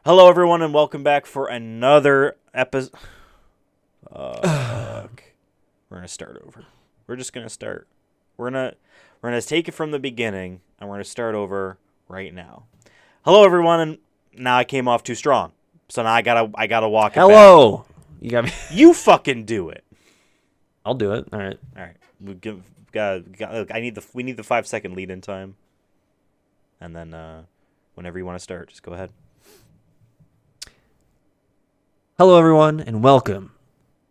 Hello, everyone, and welcome back for another episode. We're gonna start over. We're just gonna start. We're gonna take it from the beginning, and we're gonna start over right now. Hello, everyone, and now I came off too strong, so now I gotta walk it back. Hello. You got me. You fucking do it. I'll do it. All right. All right. We need the 5-second lead in time, and then whenever you want to start, just go ahead. Hello, everyone, and welcome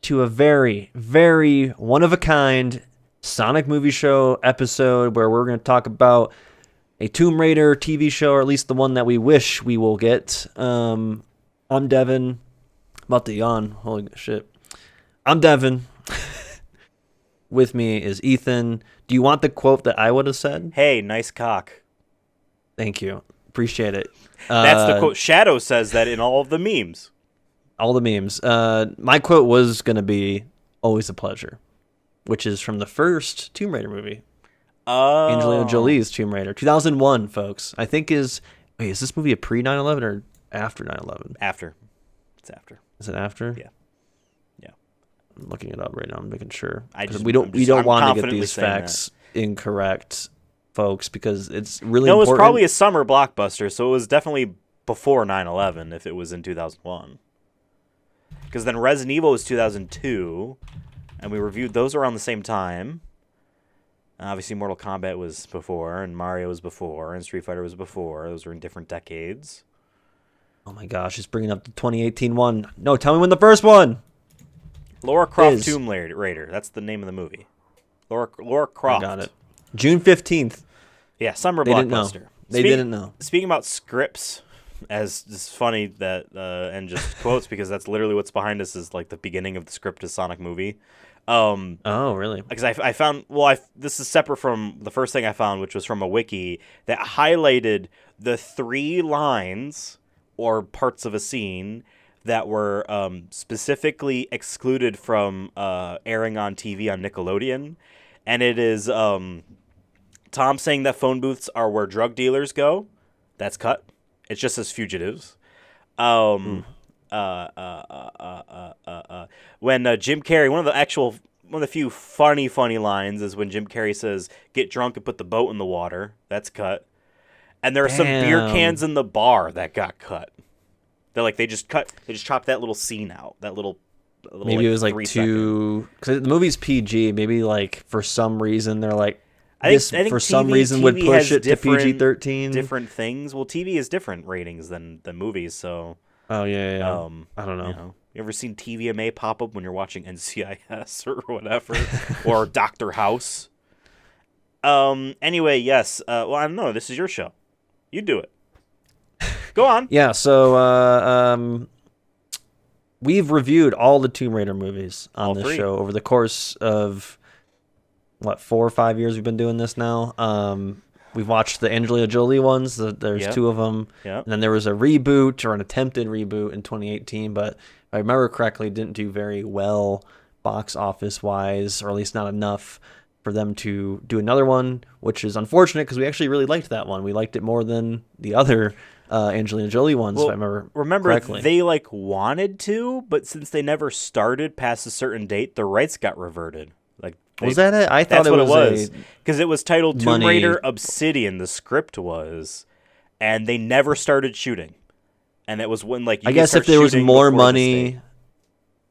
to a very, very one-of-a-kind Sonic movie show episode where we're going to talk about a Tomb Raider TV show, or at least the one that we wish we will get. I'm Devin. About to yawn. Holy shit. I'm Devin. With me is Ethan. Do you want the quote that I would have said? Hey, nice cock. Thank you. Appreciate it. That's the quote. Shadow says that in all of the memes. All the memes. My quote was going to be always a pleasure, which is from the first Tomb Raider movie. Oh. Angelina Jolie's Tomb Raider. 2001, folks. I think is this movie a pre 9/11 or after 9/11? After. It's after. Is it after? Yeah. Yeah. I'm looking it up right now. I'm making sure. I'm We don't just- I'm want to get confidently these saying facts incorrect, folks, because it's really No, it was important. probably a summer blockbuster, so it was definitely before 9/11 if it was in 2001. Because then Resident Evil was 2002, and we reviewed those around the same time. Obviously, Mortal Kombat was before, and Mario was before, and Street Fighter was before. Those were in different decades. Oh my gosh, it's bringing up the 2018 one. No, tell me when the first one. Lara Croft Is. Tomb Raider. That's the name of the movie. Lara I Croft. got it. June 15th. Yeah, summer They didn't know. blockbuster. They didn't know. Speaking about scripts, as it's funny that and just quotes because that's literally what's behind us is like the beginning of the script of Sonic movie. Oh, really? Because I found this is separate from the first thing I found, which was from a wiki that highlighted the 3 lines or parts of a scene that were specifically excluded from airing on TV on Nickelodeon, and it is Tom saying that phone booths are where drug dealers go. That's cut. It's just as fugitives. When Jim Carrey, one of the few funny lines is when Jim Carrey says, "Get drunk and put the boat in the water." That's cut. And there are some beer Damn. cans in the bar that got cut. They just chopped that little scene out. That little Maybe it was like 3 second. too, because the movie's PG. Maybe like for some reason they're like, I think for some TV reason would push has it to different- PG-13. Different things. Well, TV is different ratings than movies, so. Oh yeah. I don't know. You ever seen TVMA pop up when you're watching NCIS or whatever, or Doctor House? Anyway, yes. Well, I don't know. This is your show. You do it. Go on. Yeah. So we've reviewed all the Tomb Raider movies on All this 3. show over the course of 4 or 5 years we've been doing this now. We've watched the Angelina Jolie ones. There's Yep. 2 of them. Yep. And then there was a reboot or an attempted reboot in 2018, but if I remember correctly, it didn't do very well box office wise, or at least not enough for them to do another one, which is unfortunate because we actually really liked that one. We liked it more than the other Angelina Jolie ones, if I remember correctly. They wanted to, but since they never started past a certain date, the rights got reverted. Was that it? I thought That's it what was because it was titled Tomb money- Raider Obsidian. The script was, and they never started shooting. And it was when you I could guess start if there was shooting more before this date. money,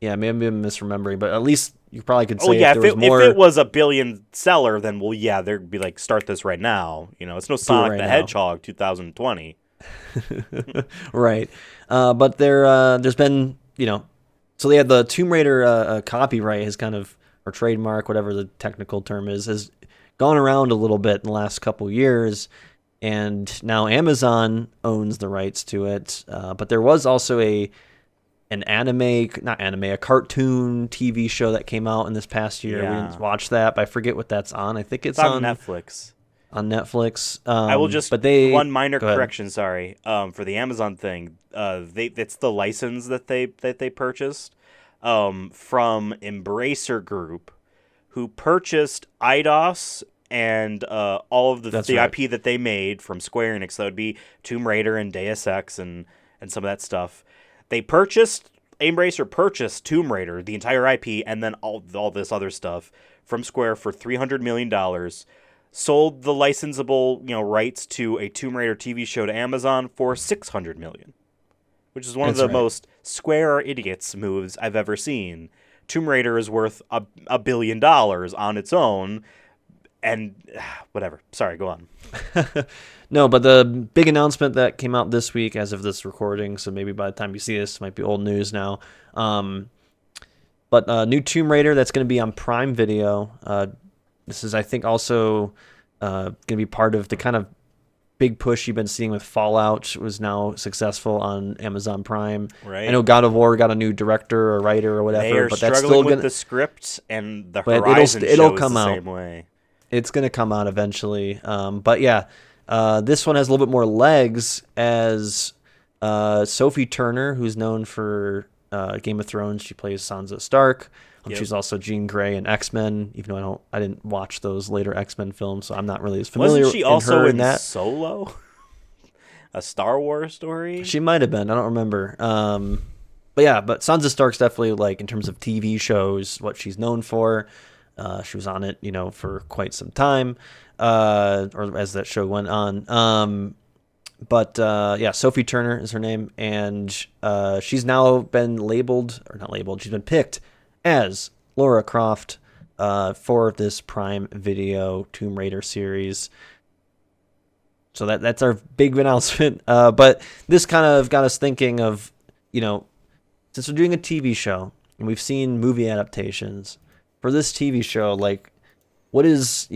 yeah, maybe I'm misremembering, but at least you probably could say Oh yeah, if there was more. if it was a billion seller, then there'd be start this right now. It's no Sonic right the now. Hedgehog 2020. Right. But there's been, so they had the Tomb Raider copyright has kind of, or trademark, whatever the technical term is, has gone around a little bit in the last couple years. And now Amazon owns the rights to it. But there was also a cartoon TV show that came out in this past year. Yeah. We didn't watch that, but I forget what that's on. I think it's on Netflix. On Netflix. I will just one minor go ahead. correction. Sorry, for the Amazon thing. It's the license that they purchased from Embracer Group, who purchased IDOS and all of the That's the right. IP that they made from Square Enix. That would be Tomb Raider and Deus Ex and and some of that stuff. Embracer purchased Tomb Raider, the entire IP, and then all this other stuff from Square for $300 million. Sold the licensable, rights to a Tomb Raider TV show to Amazon for $600 million, which is one of the most Square are idiots moves I've ever seen. Tomb Raider is worth $1 billion on its own, and whatever. Sorry, go on. No, but the big announcement that came out this week as of this recording, so maybe by the time you see this, it might be old news now. But new Tomb Raider that's going to be on Prime Video. This is, I think, also going to be part of the kind of big push you've been seeing with Fallout. Was now successful on Amazon Prime. Right. I know God of War got a new director or writer or whatever. They are but struggling that's still with the script, and the Horizon it'll show come is the out. same way. It's going to come out eventually. But yeah, this one has a little bit more legs as Sophie Turner, who's known for Game of Thrones. She plays Sansa Stark. She's also Jean Grey in X-Men, even though I didn't watch those later X-Men films, so I'm not really as familiar Wasn't she also in that. Solo? A Star Wars story? She might have been. I don't remember. But Sansa Stark's definitely, like, in terms of TV shows, what she's known for. She was on it, for quite some time, or as that show went on. Sophie Turner is her name, and she's now been she's been picked as Lara Croft for this Prime Video Tomb Raider series. So that's our big announcement. But this kind of got us thinking of, since we're doing a TV show and we've seen movie adaptations, for this TV show, like, what is,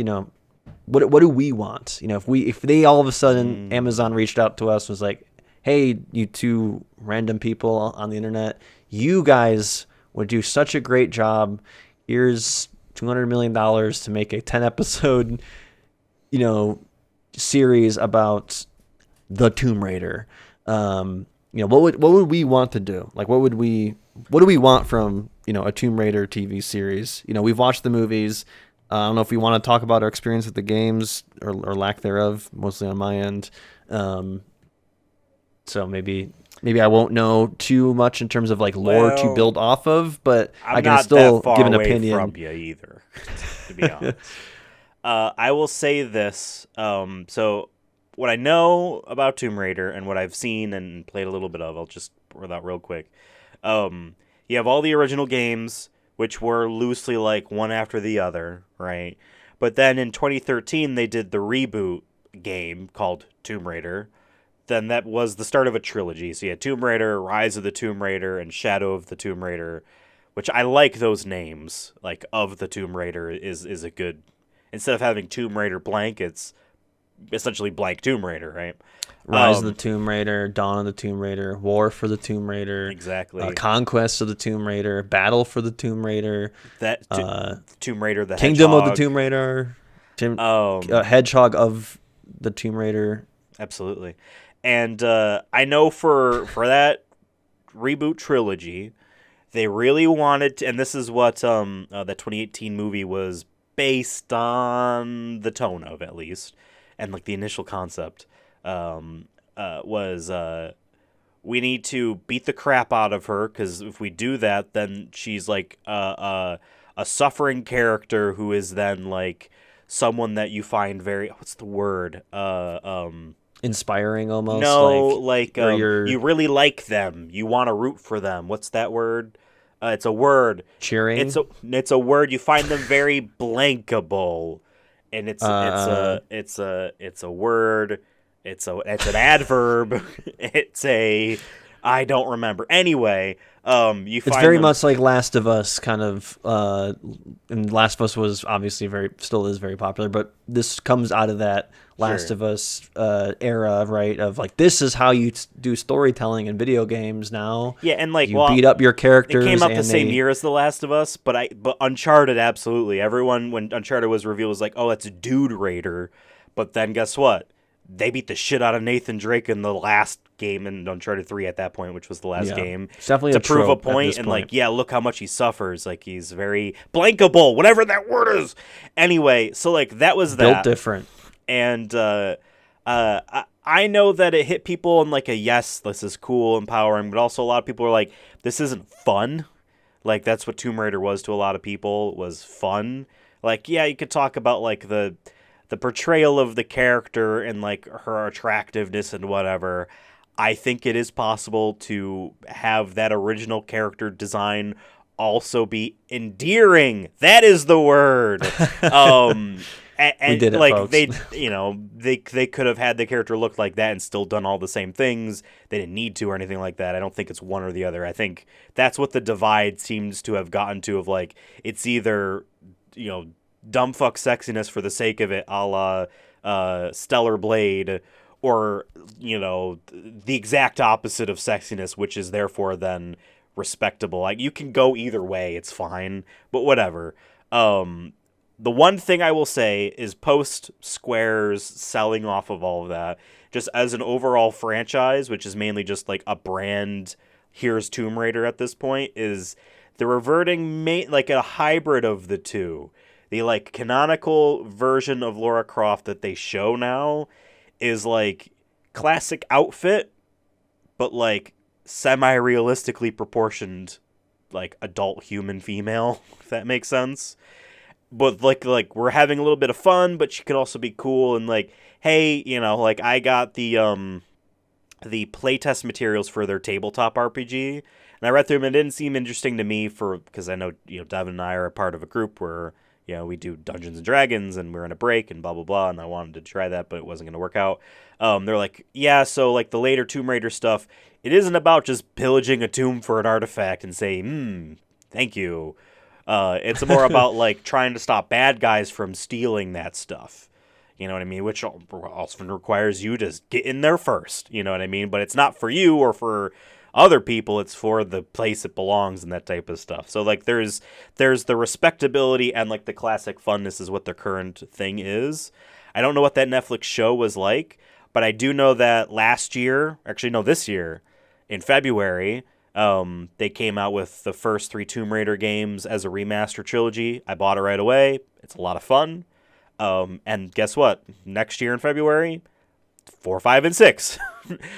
what do we want? If they all of a sudden Amazon reached out to us and was like, hey, you two random people on the internet, you guys would do such a great job. Here's $200 million to make a 10-episode, series about the Tomb Raider. What would we want to do? Like, what do we want from, a Tomb Raider TV series? We've watched the movies. I don't know if we want to talk about our experience with the games or lack thereof, mostly on my end. So maybe I won't know too much in terms of like lore to build off of, but I can still give an opinion. From you either, to be honest. I will say this. So what I know about Tomb Raider and what I've seen and played a little bit of, I'll just pour that real quick. You have all the original games, which were loosely like one after the other, right? But then in 2013, they did the reboot game called Tomb Raider. Then that was the start of a trilogy. So you had Tomb Raider, Rise of the Tomb Raider, and Shadow of the Tomb Raider, which I like those names. Like, of the Tomb Raider is a good... Instead of having Tomb Raider blank, it's essentially blank Tomb Raider, right? Rise of the Tomb Raider, Dawn of the Tomb Raider, War for the Tomb Raider. Exactly. Conquest of the Tomb Raider, Battle for the Tomb Raider. Tomb Raider, the Kingdom Hedgehog. of the Tomb Raider. Hedgehog of the Tomb Raider. Absolutely. And I know for that reboot trilogy, they really wanted to, and this is what that 2018 movie was based on the tone of, at least, and like the initial concept was we need to beat the crap out of her, because if we do that, then she's like a suffering character who is then like someone that you find very, what's the word, inspiring almost. No, you really like them. You want to root for them. What's that word? It's a word. Cheering. It's a word. You find them very blankable, and it's a word. It's an adverb. I don't remember. Anyway, it's very much like Last of Us kind of, and Last of Us was obviously still is very popular, but this comes out of that Last of Us era, right? Of like, this is how you do storytelling in video games now. Yeah, and like, you beat up your characters. It came out the same year as The Last of Us, but Uncharted, absolutely. Everyone, when Uncharted was revealed, was like, oh, that's Dude Raider. But then guess what? They beat the shit out of Nathan Drake in the last game in Uncharted 3 at that point, which was the last game. It's definitely to prove a point, and like, yeah, look how much he suffers. Like, he's very blankable, whatever that word is. Anyway, so like, that was that. Built different. And I know that it hit people in like a yes, this is cool, empowering, but also a lot of people are like, this isn't fun. Like that's what Tomb Raider was to a lot of people, was fun. Like yeah, you could talk about like the portrayal of the character and like her attractiveness and whatever. I think it is possible to have that original character design also be endearing. That is the word. Um, We did it, like folks. they could have had the character look like that and still done all the same things. They didn't need to or anything like that. I don't think it's one or the other. I think that's what the divide seems to have gotten to, of like it's either dumb fuck sexiness for the sake of it, a la Stellar Blade, or the exact opposite of sexiness, which is therefore then respectable. Like you can go either way, it's fine, but whatever. The one thing I will say is post Square's selling off of all of that, just as an overall franchise, which is mainly just like a brand, here's Tomb Raider at this point, is they're reverting like a hybrid of the two. The like canonical version of Lara Croft that they show now is like classic outfit, but like semi-realistically proportioned, like adult human female, if that makes sense. But like we're having a little bit of fun, but she could also be cool and like, hey, like I got the playtest materials for their tabletop RPG, and I read through them and it didn't seem interesting to me because I know Devin and I are a part of a group where we do Dungeons and Dragons and we're in a break and blah blah blah, and I wanted to try that but it wasn't going to work out. They're like, yeah, so like the later Tomb Raider stuff, it isn't about just pillaging a tomb for an artifact and say thank you. It's more about like trying to stop bad guys from stealing that stuff. You know what I mean? Which often requires you to get in there first. You know what I mean? But it's not for you or for other people. It's for the place it belongs and that type of stuff. So like there's the respectability and like the classic funness is what the current thing is. I don't know what that Netflix show was like, but I do know that this year in February, they came out with the first 3 Tomb Raider games as a remaster trilogy. I bought it right away. It's a lot of fun. And guess what? Next year in February, 4, 5, and 6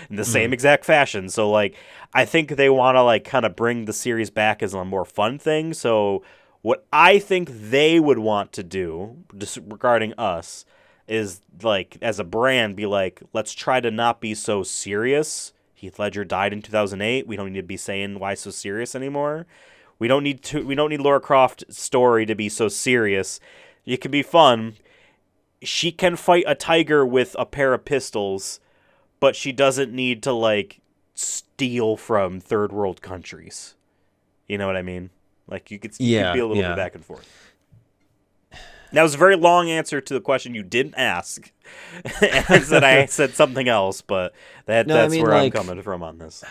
in the same exact fashion. So like, I think they want to like kind of bring the series back as a more fun thing. So what I think they would want to do, just regarding us, is like as a brand, be like, let's try to not be so serious. Heath Ledger died in 2008. We don't need to be saying why so serious anymore. We don't need Lara Croft's story to be so serious. It can be fun. She can fight a tiger with a pair of pistols, but she doesn't need to like steal from third world countries. You know what I mean? Like you could be a little bit back and forth. That was a very long answer to the question you didn't ask. And that I said something else, but that's where I'm coming from on this.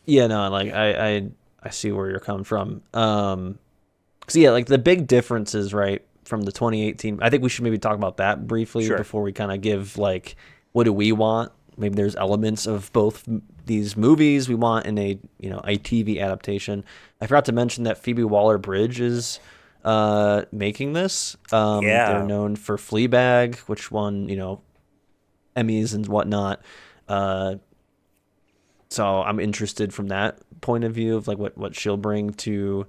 Yeah, no, like I see where you're coming from. 'Cause like the big differences, right, from the 2018. I think we should maybe talk about that briefly before we kind of give like what do we want. Maybe there's elements of both these movies we want in a a TV adaptation. I forgot to mention that Phoebe Waller-Bridge is making this. They're known for Fleabag, which won Emmys and whatnot. So I'm interested from that point of view of like what she'll bring to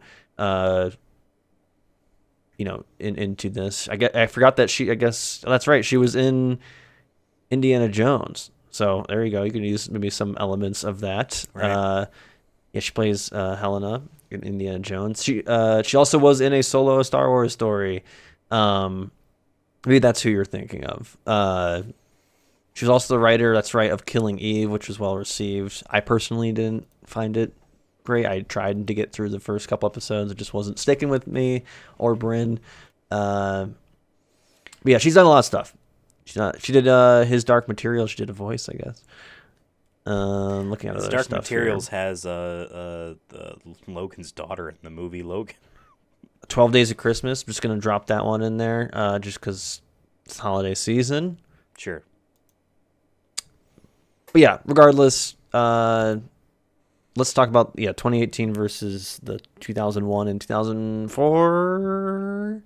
into this. I forgot that I guess that's right, she was in Indiana Jones, so there you go. You can use maybe some elements of that. Right. She plays Helena in Indiana Jones. She also was in a solo Star Wars story. Maybe that's who you're thinking of. She was also the writer, that's right, of Killing Eve, which was well received. I personally didn't find it great. I tried to get through the first couple episodes. It just wasn't sticking with me or Bryn. But yeah, she's done a lot of stuff. She did His Dark Materials. She did a voice, I guess. Looking at other Dark stuff Materials here. has Logan's daughter in the movie Logan. 12 Days of Christmas. I'm just gonna drop that one in there, just because it's holiday season. Sure. But yeah, regardless, let's talk about 2018 versus the 2001 and 2004,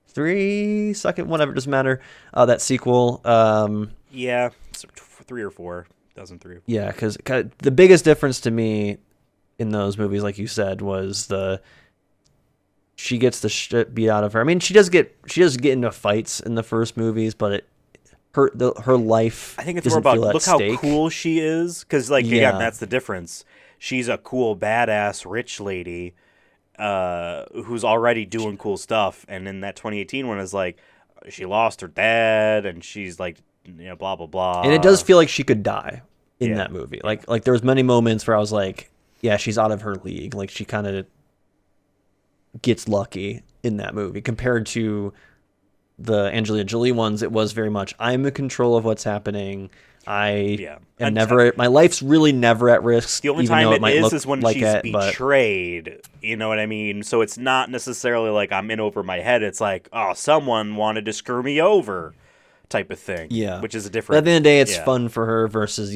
3, second, whatever, doesn't matter. That sequel. Yeah, so 3 or 4, dozen 3. Yeah, because the biggest difference to me in those movies, like you said, was she gets the shit beat out of her. I mean, she does get into fights in the first movies, but her life I think it's more doesn't about feel at look how stake. cool she is, because like again, Yeah, that's the difference. She's a cool, badass, rich lady, who's already doing cool stuff, and in that 2018 one is like she lost her dad, and she's like, blah blah and it does blah. feel like she could die in Yeah, that movie. Like there was many moments where I was like, yeah, she's out of her league. Like she kind of gets lucky in that movie compared to the Angelina Jolie ones. It was very much I'm in control of what's happening. I yeah. am never. My life's really never at risk. The only even time though it might look is when like she's it, but betrayed. You know what I mean? So it's not necessarily like I'm in over my head. It's like, oh, someone wanted to screw me over, type of thing. yeah. Which is a But different. at the end of the day, it's yeah. fun for her versus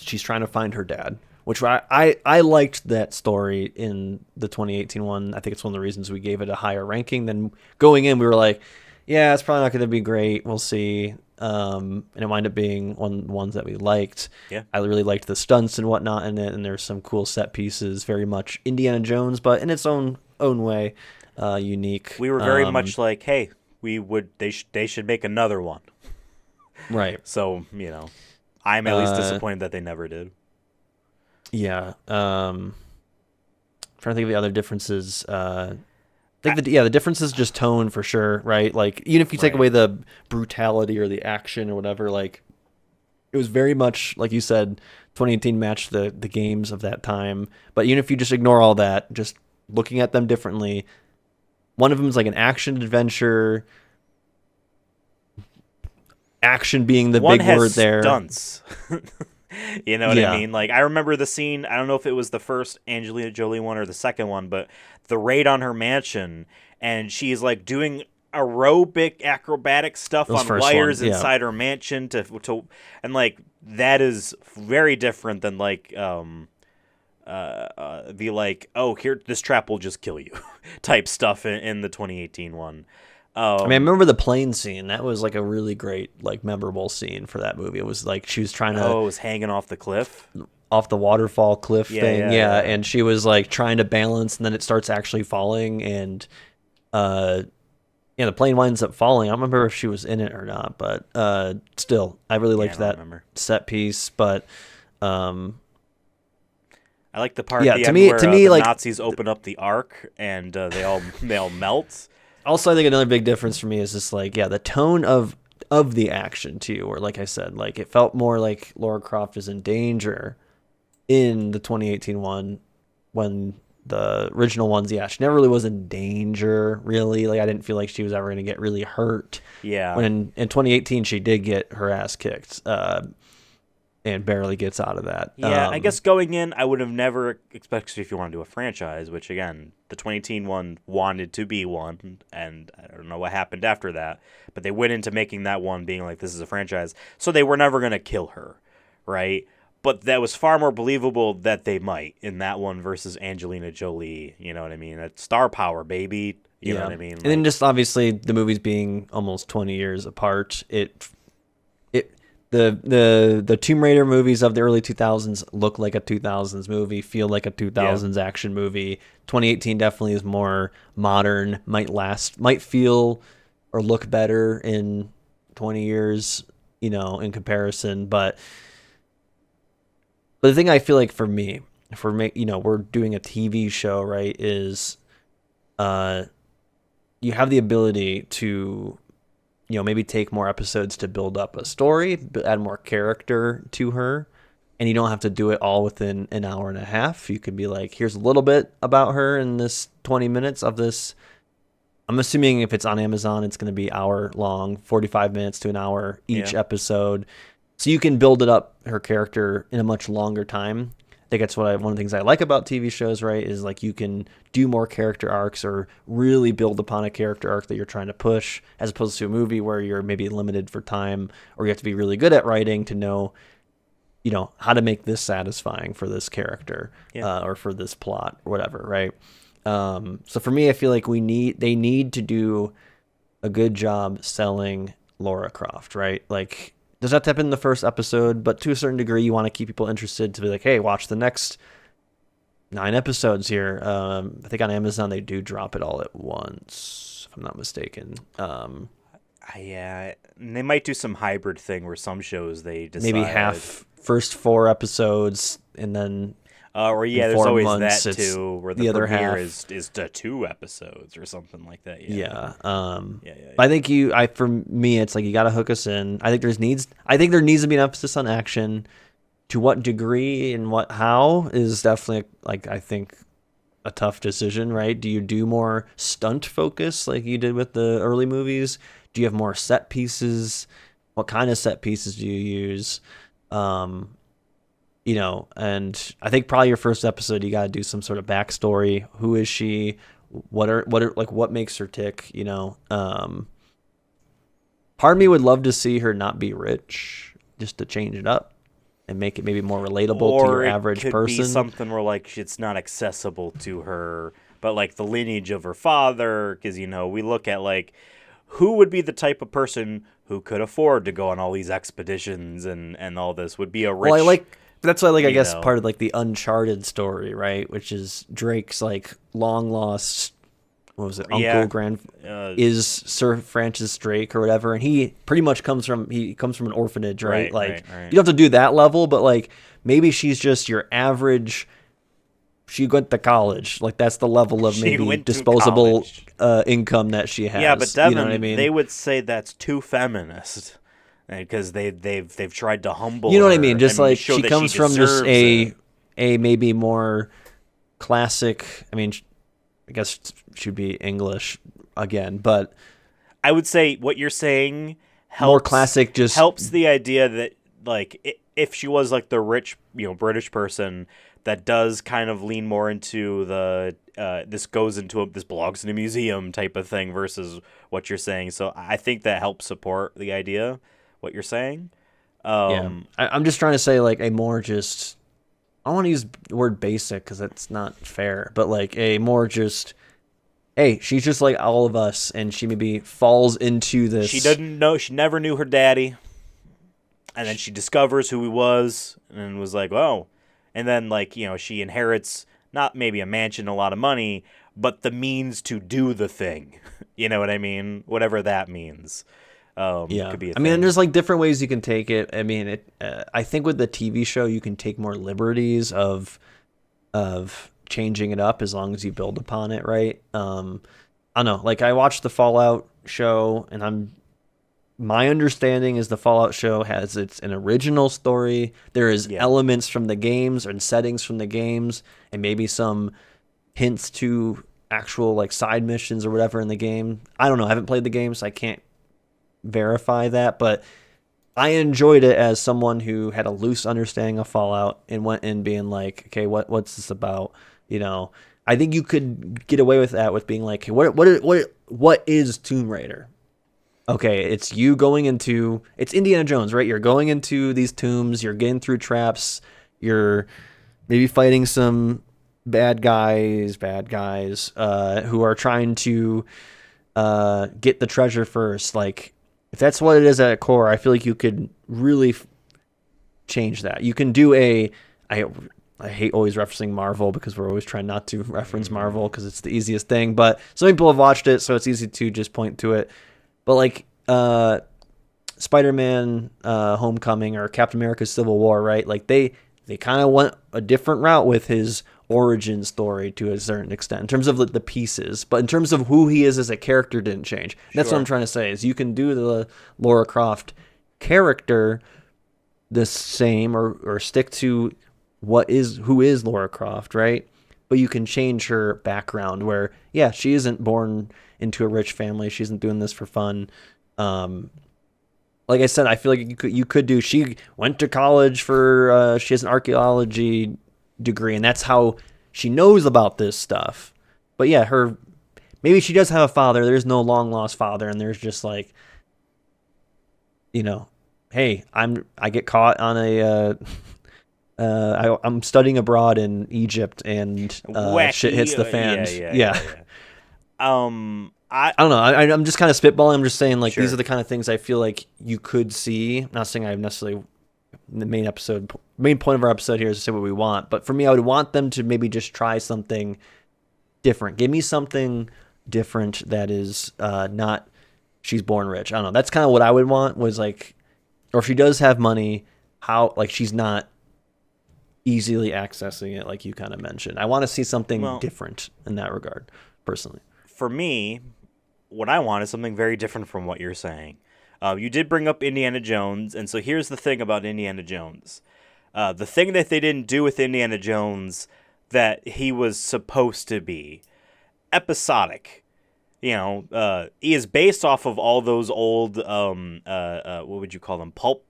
she's trying to find her dad, which I liked that story in the 2018 one. I think it's one of the reasons we gave it a higher ranking than going in. We were like, yeah, it's probably not going to be great. We'll see. And it wound up being one of the ones that we liked. Yeah. I really liked the stunts and whatnot in it, and there's some cool set pieces, very much Indiana Jones, but in its own way, unique. We were very much like, hey, they should make another one. Right. So, I'm at least disappointed that they never did. Yeah. Trying to think of the other differences. I think the difference is just tone for sure, right? Like even if you take away the brutality or the action or whatever, like it was very much like you said, 2018 matched the games of that time. But even if you just ignore all that, just looking at them differently, one of them is like an action adventure. Action being the One big has word there. Stunts. You know what I mean? Like I remember the scene. I don't know if it was the first Angelina Jolie one or the second one, but the raid on her mansion, and she's like doing aerobic acrobatic stuff on wires inside her mansion to and like that is very different than like be like, oh, here, this trap will just kill you type stuff in the 2018 one. I mean, I remember the plane scene. That was like a really great, like, memorable scene for that movie. It was like she was trying to it was hanging off the cliff, off the waterfall cliff thing. Yeah. And she was like trying to balance, and then it starts actually falling, and the plane winds up falling. I don't remember if she was in it or not, but still, I really liked that set piece. But I like the part to me, the like Nazis open up the Ark and they all melt. Also, I think another big difference for me is just like, the tone of the action too, or like I said, like it felt more like Lara Croft is in danger in the 2018 one when the original ones, she never really was in danger, really. Like I didn't feel like she was ever going to get really hurt. Yeah. When in 2018 she did get her ass kicked, and barely gets out of that. Yeah, I guess going in, I would have never expected if you want to do a franchise, which again, the 2018 one wanted to be one, and I don't know what happened after that, but they went into making that one being like, this is a franchise, so they were never going to kill her, right? But that was far more believable that they might in that one versus Angelina Jolie, you know what I mean? That's star power, baby. You know what I mean? And then just obviously the movies being almost 20 years apart, the Tomb Raider movies of the early 2000s look like a 2000s movie, feel like a 2000s action movie. 2018 definitely is more modern, might feel or look better in 20 years, in comparison. But the thing I feel like for me, if we're doing a TV show, right, is you have the ability to maybe take more episodes to build up a story, but add more character to her. And you don't have to do it all within an hour and a half. You could be like, here's a little bit about her in this 20 minutes of this. I'm assuming if it's on Amazon, it's going to be hour long, 45 minutes to an hour each episode. So you can build it up, her character, in a much longer time. I think that's one of the things I like about TV shows, right, is like you can do more character arcs or really build upon a character arc that you're trying to push, as opposed to a movie where you're maybe limited for time, or you have to be really good at writing to know, how to make this satisfying for this character or for this plot or whatever, right? So for me, I feel like they need to do a good job selling Lara Croft, right? Like does that happen in the first episode, but to a certain degree, you want to keep people interested to be like, hey, watch the next 9 episodes here. I think on Amazon they do drop it all at once, if I'm not mistaken. Yeah, they might do some hybrid thing where some shows they decide Maybe half first 4 episodes, and then or in there's 4 always months, that it's too, where the other premiere half. is to 2 episodes or something like that. Yeah. Yeah. But I think for me, it's like you got to hook us in. I think there needs to be an emphasis on action. To what degree and how is definitely like I think a tough decision, right? Do you do more stunt focus like you did with the early movies? Do you have more set pieces? What kind of set pieces do you use? And I think probably your first episode, you got to do some sort of backstory. Who is she? What makes her tick? Part of me would love to see her not be rich, just to change it up and make it maybe more relatable to your average person. Or it could be something where like it's not accessible to her, but like the lineage of her father, because we look at like who would be the type of person who could afford to go on all these expeditions and all this would be a rich. Well, that's why I guess part of like the Uncharted story, right? Which is Drake's like long lost, what was it, uncle, is Sir Francis Drake or whatever, and he pretty much comes from an orphanage, right? Right. You don't have to do that level, but like maybe she's just your average. She went to college, like that's the level of maybe disposable income that she has. Yeah, but Devin, you know what I mean? They would say that's too feminist. Because they've tried to humble. You know her what I mean? Just like she comes from just a maybe more classic. I mean, I guess she'd be English again, but I would say what you're saying helps, more classic. Just helps the idea that like if she was like the rich British person that does kind of lean more into the this belongs in a museum type of thing versus what you're saying. So I think that helps support the idea. What you're saying. I'm just trying to say like a more just. I don't want to use the word basic because that's not fair, but like a more just. Hey, she's just like all of us, and she maybe falls into this. She doesn't know. She never knew her daddy, and then she discovers who he was, and was like, "Oh," and then like she inherits not maybe a mansion, a lot of money, but the means to do the thing. You know what I mean? Whatever that means. Could be a thing. I mean, there's like different ways you can take it. I mean, I think with the TV show, you can take more liberties of changing it up as long as you build upon it, right? I don't know. Like I watched the Fallout show, and my understanding is the Fallout show has an original story. There is elements from the games and settings from the games, and maybe some hints to actual like side missions or whatever in the game. I don't know. I haven't played the game, so I can't verify that, but I enjoyed it as someone who had a loose understanding of Fallout and went in being like, okay, what's this about? I think you could get away with that with being like, hey, what is Tomb Raider? Okay, it's you going into it's Indiana Jones, right? You're going into these tombs, you're getting through traps, you're maybe fighting some bad guys who are trying to get the treasure first, like. If that's what it is at core, I feel like you could really change that. You can do I hate always referencing Marvel because we're always trying not to reference Marvel because it's the easiest thing. But some people have watched it, so it's easy to just point to it. But like Spider-Man Homecoming or Captain America Civil War, right? Like they kind of went a different route with his origin story to a certain extent in terms of the pieces, but in terms of who he is as a character didn't change. That's what I'm trying to say is you can do the Lara Croft character the same or stick to who is Lara Croft, right? But you can change her background where, she isn't born into a rich family. She isn't doing this for fun. Like I said, I feel like you could do, she went to college for, she has an archaeology degree, and that's how she knows about this stuff. But maybe she does have a father. There's no long lost father, and there's just like, hey, I get caught on I'm studying abroad in Egypt, and shit hits the fans. Yeah. I don't know. I'm just kind of spitballing. I'm just saying, like, Sure. these are the kind of things I feel like you could see. I'm not saying I necessarily the main point of our episode here is to say what we want. But for me, I would want them to maybe just try something different. Give me something different that is not she's born rich. I don't know. That's kind of what I would want was like, or if she does have money, how like she's not easily accessing it like you kind of mentioned. I want to see something different in that regard, personally. For me, what I want is something very different from what you're saying. You did bring up Indiana Jones, and so here's the thing about Indiana Jones. The thing that they didn't do with Indiana Jones that he was supposed to be, episodic. He is based off of all those old, what would you call them, pulp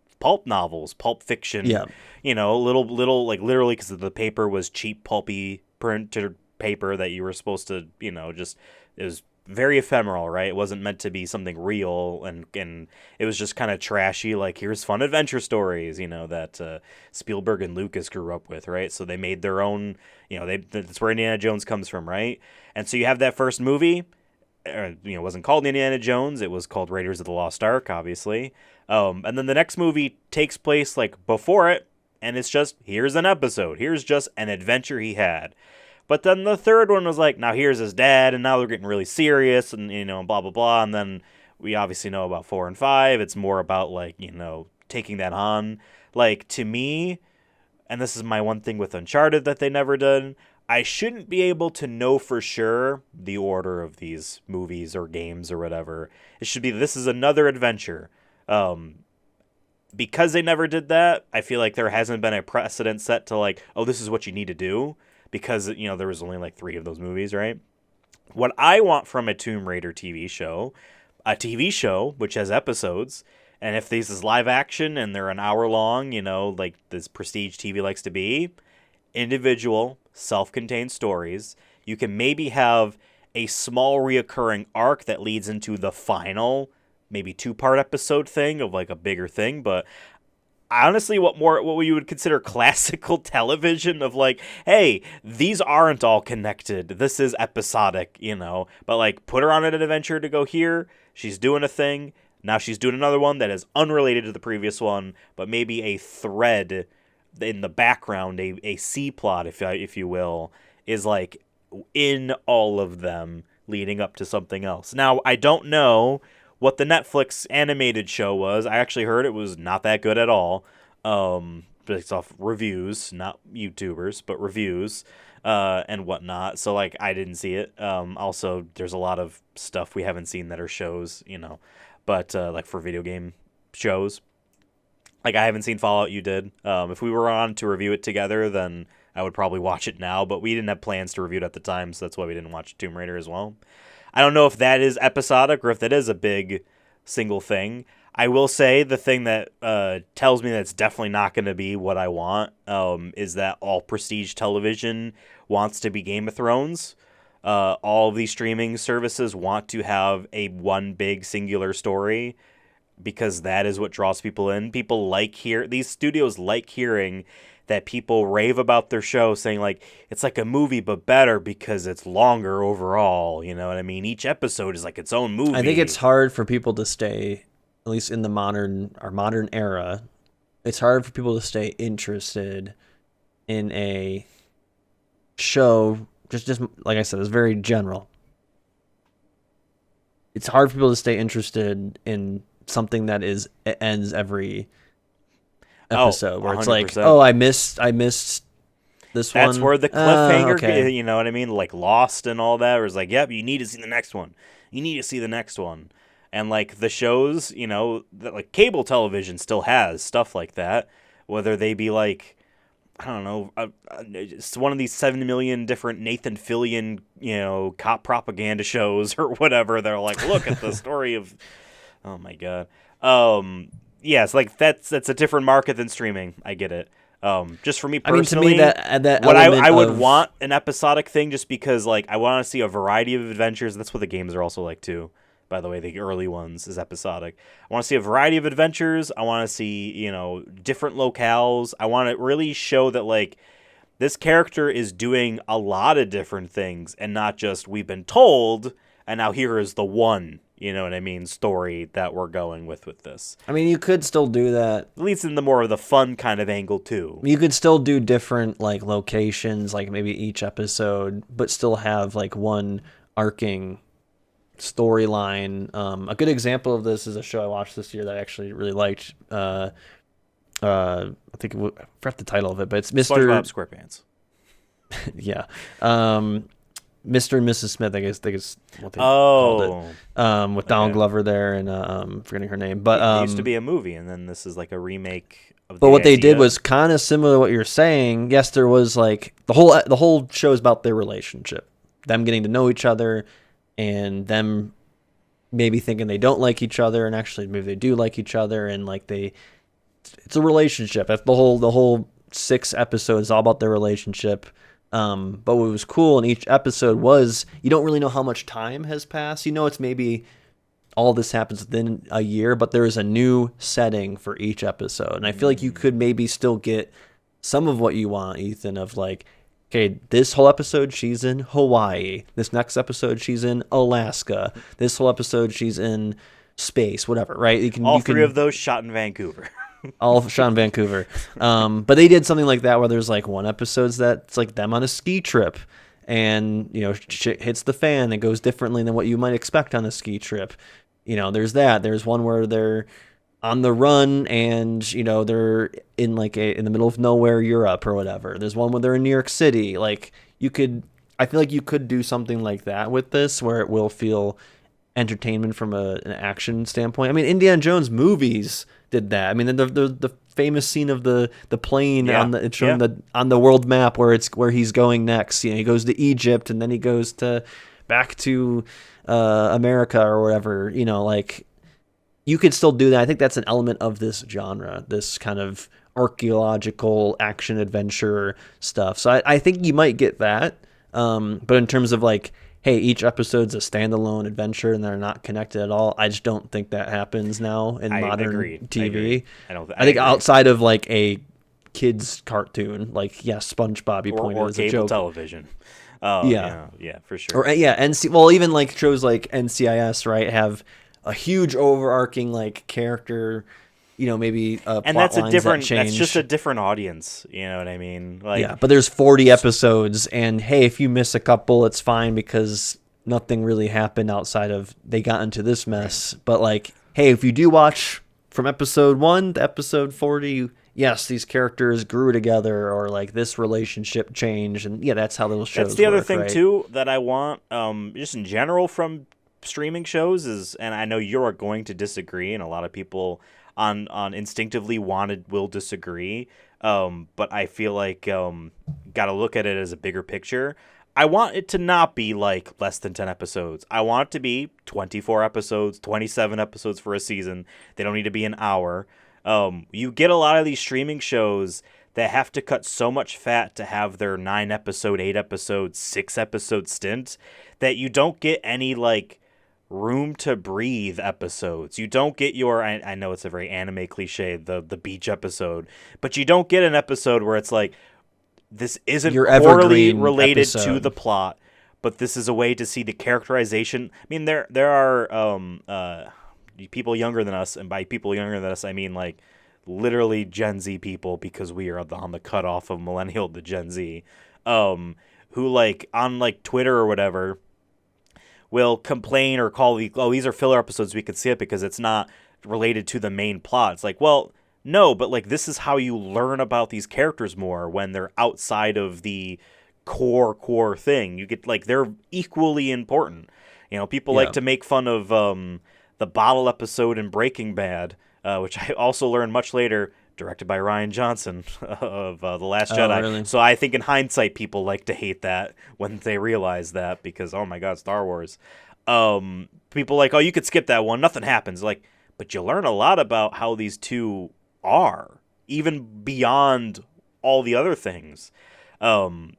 novels, pulp fiction. Yeah. Little like literally because the paper was cheap, pulpy printed paper that you were supposed to, just it was very ephemeral, right? It wasn't meant to be something real, and it was just kind of trashy. Like, here's fun adventure stories, that Spielberg and Lucas grew up with, right? So they made their own, that's where Indiana Jones comes from, right? And so you have that first movie. It wasn't called Indiana Jones. It was called Raiders of the Lost Ark, obviously. And then the next movie takes place like before it, and it's just here's an episode. Here's just an adventure he had. But then the third one was like, now here's his dad, and now they're getting really serious, and blah blah blah. And then we obviously know about 4 and 5. It's more about like taking that on. Like, to me, and this is my one thing with Uncharted that they never did. I shouldn't be able to know for sure the order of these movies or games or whatever. It should be this is another adventure. Because they never did that, I feel like there hasn't been a precedent set to like, oh, this is what you need to do. Because, there was only like 3 of those movies, right? What I want from a Tomb Raider TV show which has episodes, and if this is live action and they're an hour long, like this prestige TV likes to be, individual, self-contained stories. You can maybe have a small reoccurring arc that leads into the final, maybe 2-part episode thing of like a bigger thing, but honestly, what you would consider classical television of like, hey, these aren't all connected. This is episodic, but like put her on an adventure to go here. She's doing a thing. Now she's doing another one that is unrelated to the previous one, but maybe a thread in the background, a C plot, if you will, is like in all of them leading up to something else. Now, I don't know what the Netflix animated show was. I actually heard it was not that good at all. Based off reviews, not YouTubers, but reviews, and whatnot. So like, I didn't see it. Also, there's a lot of stuff we haven't seen that are shows, but like for video game shows, like I haven't seen Fallout. You did. If we were on to review it together, then I would probably watch it now. But we didn't have plans to review it at the time, so that's why we didn't watch Tomb Raider as well. I don't know if that is episodic or if that is a big single thing. I will say the thing that tells me that's definitely not going to be what I want is that all prestige television wants to be Game of Thrones. All of these streaming services want to have a one big singular story because that is what draws people in. These studios like hearing that people rave about their show, saying like it's like a movie but better because it's longer overall. You know what I mean? Each episode is like its own movie. I think it's hard for people to stay, at least in the modern era. It's hard for people to stay interested in a show. Just like I said, it's very general. It's hard for people to stay interested in something that it ends every episode where 100%. it's like, oh, I missed this one. That's where the cliffhanger, okay. you know what I mean? Like Lost and all that, where it's like, yep, you need to see the next one. You need to see the next one. And like the shows, that like cable television still has stuff like that, whether they be like, I don't know, it's one of these 7 million different Nathan Fillion, cop propaganda shows or whatever. They're like, look at the story of, oh my God. Yeah, it's like that's a different market than streaming. I get it. Just for me personally, to me that what I would of... want an episodic thing, just because like I want to see a variety of adventures. That's what the games are also like too. By the way, the early ones is episodic. I want to see a variety of adventures. I want to see different locales. I want to really show that like this character is doing a lot of different things and not just we've been told and now here is the one, you know what I mean, story that we're going with this. I mean, you could still do that. At least in the more of the fun kind of angle too. You could still do different like locations, like maybe each episode, but still have like one arcing storyline. A good example of this is a show I watched this year that I actually really liked. I forgot the title of it, but it's SpongeBob SquarePants. Yeah. Mr. and Mrs. Smith, I guess what they called it. With Donald Glover there and forgetting her name. But it used to be a movie, and then this is like a remake of But what they did was kind of similar to what you're saying. Yes, there was like the whole show is about their relationship. Them getting to know each other and them maybe thinking they don't like each other and actually maybe they do like each other, and like it's a relationship. That's the whole 6 episodes is all about their relationship. But what was cool in each episode was you don't really know how much time has passed. You know, it's maybe all this happens within a year, but there is a new setting for each episode. And I feel like you could maybe still get some of what you want, Ethan, of like, okay, this whole episode, she's in Hawaii. This next episode, she's in Alaska. This whole episode, she's in space, whatever, right? All three of those shot in Vancouver. All shot in Vancouver. But they did something like that where there's like one episode's that's like them on a ski trip, and you know, shit hits the fan. It goes differently than what you might expect on a ski trip. You know, there's that. There's one where they're on the run and, you know, they're in like in the middle of nowhere, Europe or whatever. There's one where they're in New York City. Like I feel like you could do something like that with this where it will feel entertainment from an action standpoint. I mean, Indiana Jones movies did that. I mean, the famous scene of the plane on the world map where he's going next. You know, he goes to Egypt and then he goes back to America or wherever. You know, like you could still do that. I think that's an element of this genre, this kind of archaeological action adventure stuff. So I think you might get that. But in terms of like, hey, each episode's a standalone adventure and they're not connected at all, I just don't think that happens now in modern TV. I think outside of like a kid's cartoon, like SpongeBob, you pointed as a joke. Or cable television. Yeah, for sure. Or even like shows like NCIS, right, have a huge overarching like character, you know, maybe and that's a different. That's just a different audience. You know what I mean? Like, yeah, but there's 40 episodes, and hey, if you miss a couple, it's fine because nothing really happened outside of they got into this mess. But like, hey, if you do watch from episode 1 to episode 40, yes, these characters grew together, or like this relationship changed, and yeah, that's how those shows. That's the other work, thing right? too that I want, just in general from streaming shows is, and I know you're going to disagree, and a lot of people on instinctively will disagree, but I feel like got to look at it as a bigger picture. I want it to not be like less than 10 episodes. I want it to be 24 episodes, 27 episodes for a season. They don't need to be an hour. You get a lot of these streaming shows that have to cut so much fat to have their 9 episode, 8 episode, 6 episode stint that you don't get any like room to breathe episodes. You don't get your, I know it's a very anime cliche, the beach episode, but you don't get an episode where it's like, this isn't poorly related to the plot, but this is a way to see the characterization. I mean, there are people younger than us, and by people younger than us, I mean like literally Gen Z people, because we are on the cutoff of millennial to Gen Z, who like on like Twitter or whatever will complain or call these are filler episodes, we could see it because it's not related to the main plot. It's like, well, no, but like this is how you learn about these characters more when they're outside of the core thing. You get like they're equally important. You know, people like to make fun of the bottle episode in Breaking Bad, which I also learned much later, directed by Rian Johnson of The Last Jedi. Really? So I think in hindsight, people like to hate that when they realize that because, oh my God, Star Wars. People like, oh, you could skip that one. Nothing happens. Like, but you learn a lot about how these two are, even beyond all the other things.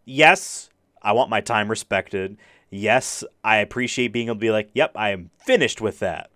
Yes, I want my time respected. Yes, I appreciate being able to be like, yep, I am finished with that.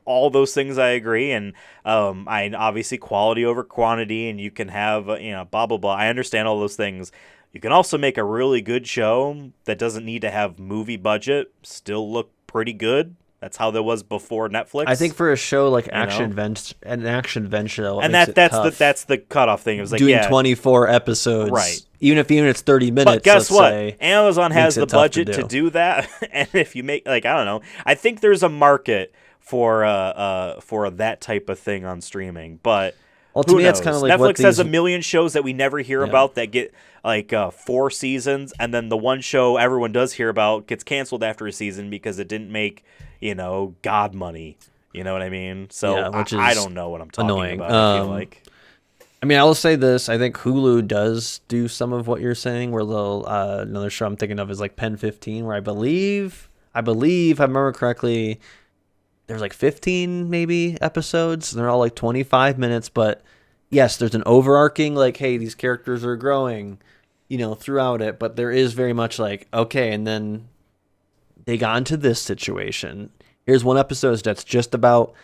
All those things I agree, and I obviously quality over quantity, and you can have blah blah blah. I understand all those things. You can also make a really good show that doesn't need to have movie budget, still look pretty good. That's how there was before Netflix. I think for a show like an action adventure show, and that's the cutoff thing. It was like doing 24 episodes, right? Even if it's 30 minutes. But guess what? Say, Amazon has the budget to do that, and if you make I don't know, I think there's a market for that type of thing on streaming, but. Well, to me, that's kind of like Netflix has a million shows that we never hear about that get 4 seasons, and then the one show everyone does hear about gets canceled after a season because it didn't make, God money. You know what I mean? So I don't know what I'm talking about. I feel like. I mean, I will say this. I think Hulu does do some of what you're saying, where they'll, another show I'm thinking of is like Pen 15, where I believe, if I remember correctly, there's like 15 maybe episodes, and they're all like 25 minutes, but yes, there's an overarching like, hey, these characters are growing, throughout it, but there is very much like, okay, and then they got into this situation. Here's one episode that's just about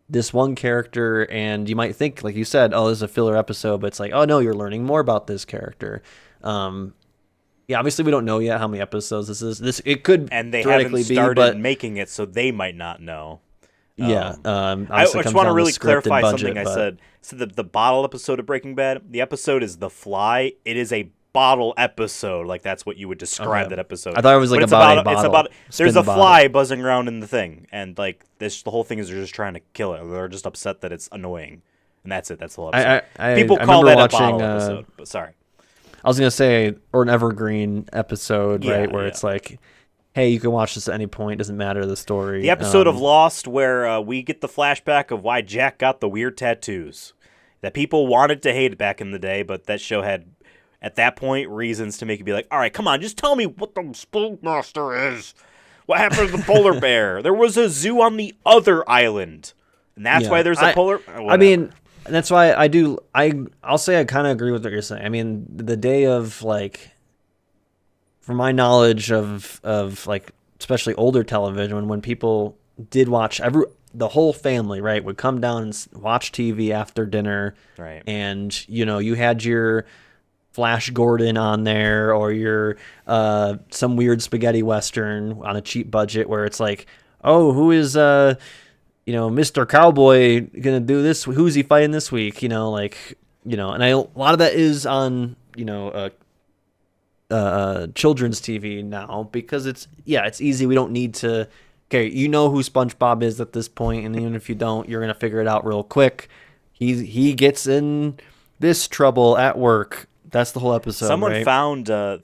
this one character, and you might think, like you said, oh, this is a filler episode, but it's like, oh no, you're learning more about this character. Yeah, obviously we don't know yet how many episodes this is. It could and they haven't started making it, so they might not know. Yeah, I just want to really clarify something I said. So the bottle episode of Breaking Bad, the episode is The Fly. It is a bottle episode, like that's what you would describe that episode. I thought it was like about a bottle. It's about there's a fly buzzing around in the thing, and like this, the whole thing is they're just trying to kill it. They're just upset that it's annoying, and that's it. That's the whole episode. People call that a bottle episode, but sorry. I was gonna say, or an evergreen episode, right? Where it's like, hey, you can watch this at any point. Doesn't matter the story. The episode of Lost where we get the flashback of why Jack got the weird tattoos that people wanted to hate back in the day, but that show had, at that point, reasons to make you be like, all right, come on, just tell me what the Spookmaster is. What happened to the polar bear? There was a zoo on the other island, and that's why there's a polar. Whatever. I mean, that's why I'll say I kind of agree with what you're saying. I mean, the day of like. From my knowledge of like especially older television, when people did watch the whole family, right, would come down and watch TV after dinner, right, and you had your Flash Gordon on there, or your some weird spaghetti western on a cheap budget where it's like, oh, who is Mr. Cowboy gonna do this? Who's he fighting this week? And a lot of that is on children's TV now, because it's easy. We don't need to. Okay, who SpongeBob is at this point, and even if you don't, you're gonna figure it out real quick. He gets in this trouble at work. That's the whole episode. Someone found an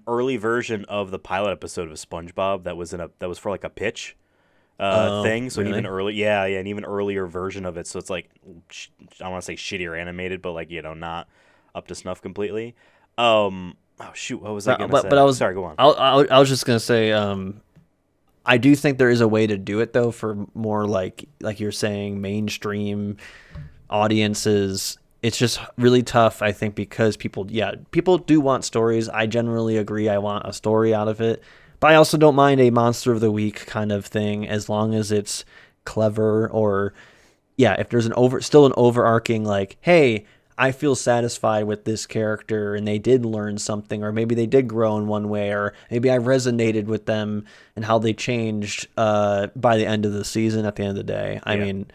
early version of the pilot episode of SpongeBob that was for like a pitch thing. So really? An even earlier version of it. So it's like, I don't want to say shitty or animated, but like not up to snuff completely. Oh shoot, what was I gonna say? But sorry, go on. I was just gonna say, I do think there is a way to do it though, for more like you're saying, mainstream audiences. It's just really tough, I think, because people do want stories. I generally agree. I want a story out of it, but I also don't mind a monster of the week kind of thing, as long as it's clever, or if there's still an overarching like, hey, I feel satisfied with this character and they did learn something, or maybe they did grow in one way, or maybe I resonated with them and how they changed by the end of the season at the end of the day. I mean,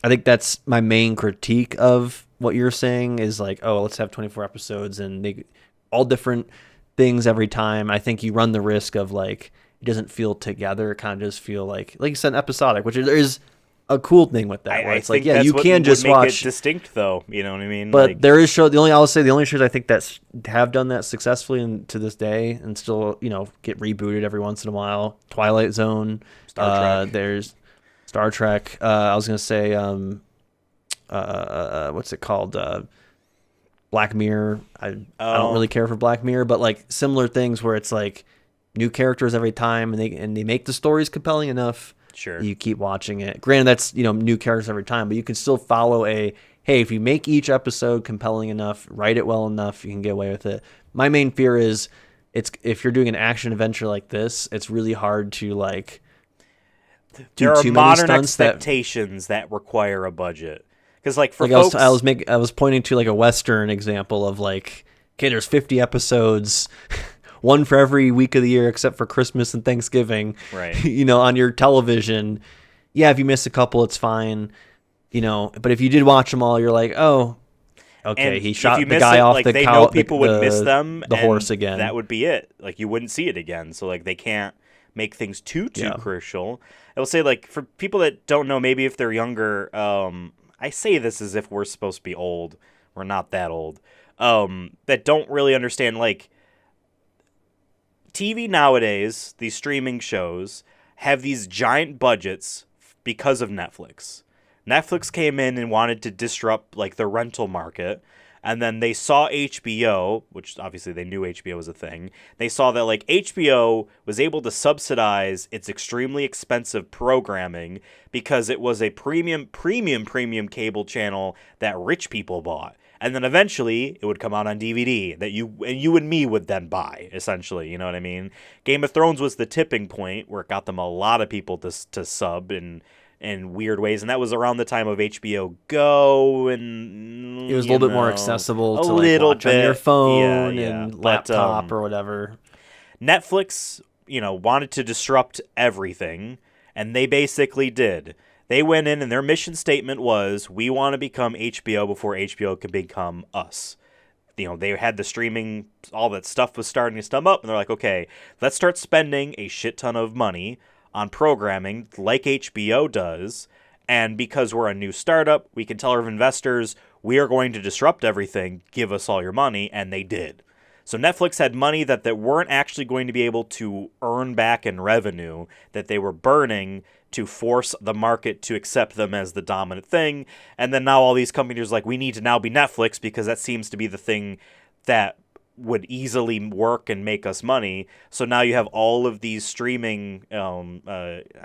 I think that's my main critique of what you're saying is like, oh, let's have 24 episodes and they all different things every time. I think you run the risk of like, it doesn't feel together. It kind of just feel like you said, episodic, which there is a cool thing with that, where it's like, you can just watch it distinct, though. You know what I mean? But there is the only shows I think that have done that successfully and to this day, and still get rebooted every once in a while. Twilight Zone, Star Trek. There's Star Trek. I was gonna say, what's it called? Black Mirror. I don't really care for Black Mirror, but like similar things where it's like new characters every time, and they make the stories compelling enough. Sure. You keep watching it. Granted, that's new characters every time, but you can still follow hey, if you make each episode compelling enough, write it well enough, you can get away with it. My main fear is if you're doing an action adventure like this, it's really hard to like there are modern expectations that require a budget. Because like for folks, I was pointing to like a Western example of like, okay, there's 50 episodes. one for every week of the year except for Christmas and Thanksgiving, Right. on your television. Yeah, if you miss a couple, it's fine, but if you did watch them all, you're like, oh, okay, And he if shot you the miss guy it, off like the they cow, know people would miss the them, the and horse again. that would be it. Like you wouldn't see it again. So like they can't make things too crucial. I will say, like, for people that don't know, maybe if they're younger, I say this as if we're supposed to be old. We're not that old. That don't really understand, like, TV nowadays, these streaming shows have these giant budgets because of Netflix. Netflix came in and wanted to disrupt, like, the rental market. And then they saw HBO, which obviously they knew HBO was a thing. They saw that, like, HBO was able to subsidize its extremely expensive programming because it was a premium cable channel that rich people bought. And then eventually it would come out on DVD that you and me would then buy, essentially. You know what I mean? Game of Thrones was the tipping point where it got them a lot of people to sub in weird ways, and that was around the time of HBO Go, and it was a little bit more accessible to like watch on your phone and laptop or whatever. Netflix, wanted to disrupt everything, and they basically did. They went in, and their mission statement was, we want to become HBO before HBO can become us. They had the streaming, all that stuff was starting to stum up, and they're like, okay, let's start spending a shit ton of money on programming like HBO does, and because we're a new startup, we can tell our investors, we are going to disrupt everything, give us all your money, and they did. So Netflix had money that weren't actually going to be able to earn back in revenue, that they were burning to force the market to accept them as the dominant thing. And then now all these companies are like, we need to now be Netflix because that seems to be the thing that would easily work and make us money. So now you have all of these streaming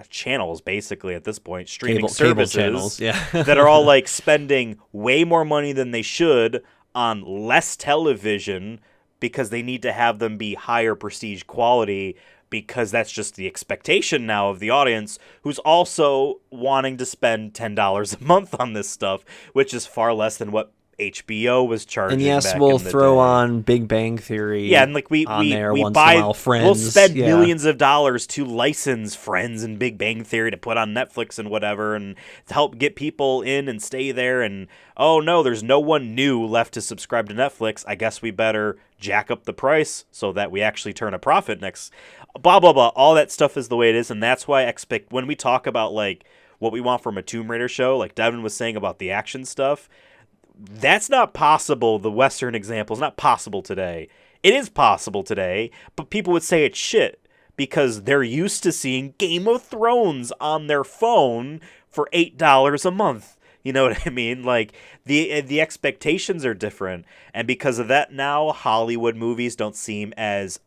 channels, basically, at this point, streaming services cable channels, that are all like spending way more money than they should on less television because they need to have them be higher prestige quality, because that's just the expectation now of the audience, who's also wanting to spend $10 a month on this stuff, which is far less than what HBO was charging. And yes, we'll throw on Big Bang Theory. Yeah, and like we buy Friends. We'll spend millions of dollars to license Friends and Big Bang Theory to put on Netflix and whatever, and to help get people in and stay there. And oh no, there's no one new left to subscribe to Netflix. I guess we better jack up the price so that we actually turn a profit next. Blah blah blah. All that stuff is the way it is, and that's why I expect when we talk about like what we want from a Tomb Raider show, like Devin was saying about the action stuff. That's not possible. The Western example is not possible today. It is possible today, but people would say it's shit because they're used to seeing Game of Thrones on their phone for $8 a month. You know what I mean? Like the expectations are different, and because of that, now Hollywood movies don't seem as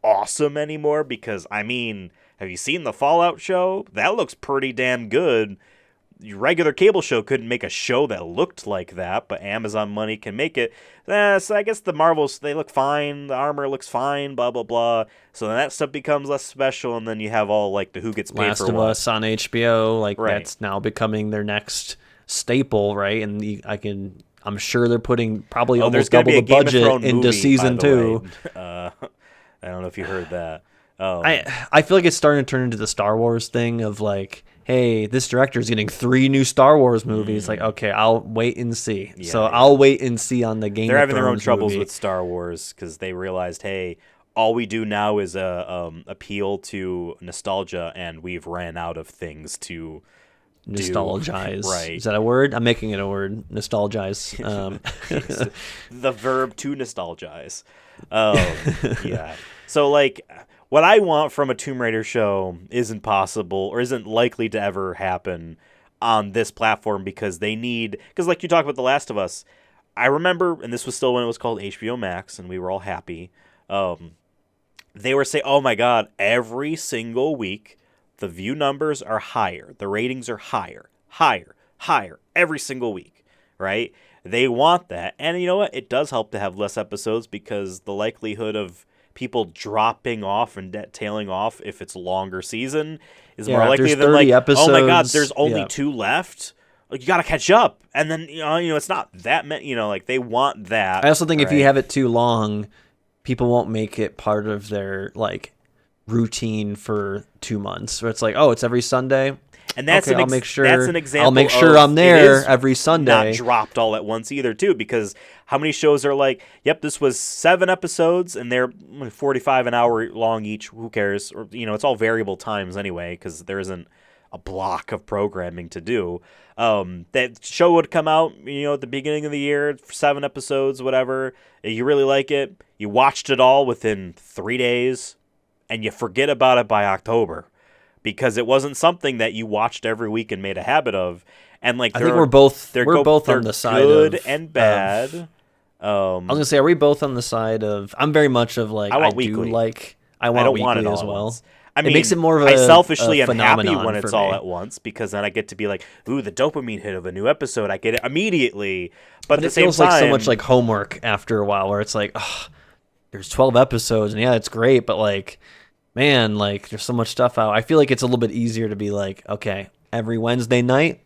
awesome anymore. Because I mean, have you seen the Fallout show? That looks pretty damn good. Your regular cable show couldn't make a show that looked like that, but Amazon money can make it. So I guess the Marvels, they look fine. The armor looks fine, blah, blah, blah. So then that stuff becomes less special, and then you have all, like, the who gets paid Last for of what. Us on HBO, like, Right. That's now becoming their next staple, right? And I'm sure they're putting probably almost double the budget into season 2. I don't know if you heard that. I feel like it's starting to turn into the Star Wars thing of, like, hey, this director's getting 3 new Star Wars movies. Like, okay, I'll wait and see. I'll wait and see on the Game of Thrones. They're having their own troubles movie. with Star Wars because they realized, hey, all we do now is appeal to nostalgia, and we've ran out of things to nostalgize. Right. Is that a word? I'm making it a word. Nostalgize. The verb to nostalgize. Yeah. So, like, what I want from a Tomb Raider show isn't possible or isn't likely to ever happen on this platform because like you talked about The Last of Us, I remember, and this was still when it was called HBO Max, and we were all happy, they were saying, oh my God, every single week, the view numbers are higher, the ratings are higher, every single week, right? They want that, and you know what? It does help to have less episodes because the likelihood of people dropping off and tailing off if it's a longer season is more likely than like, episodes, oh my God, there's only 2 left. Like, you got to catch up. And then, it's not that many, like they want that. I also think if you have it too long, people won't make it part of their like routine for 2 months. Where it's like, oh, it's every Sunday. And that's okay, that's an example. I'll make sure I'm there every Sunday. Not dropped all at once either, too, because how many shows are like, yep, this was 7 episodes and they're 45 an hour long each. Who cares? Or it's all variable times anyway, because there isn't a block of programming to do. That show would come out, at the beginning of the year, 7 episodes, whatever. You really like it. You watched it all within 3 days, and you forget about it by October. Because it wasn't something that you watched every week and made a habit of, and like I think we're both on the side good of and bad. I was gonna say, are we both on the side of? I'm very much of like I want weekly it as well. Once. I mean, it makes it more of a I selfishly am happy phenomenon when it's all at once because then I get to be like, ooh, the dopamine hit of a new episode. I get it immediately, but at the same feels time, like so much like homework after a while, where it's like, oh, there's 12 episodes, and yeah, it's great, but like. Man, like there's so much stuff out. I feel like it's a little bit easier to be like, okay, every Wednesday night,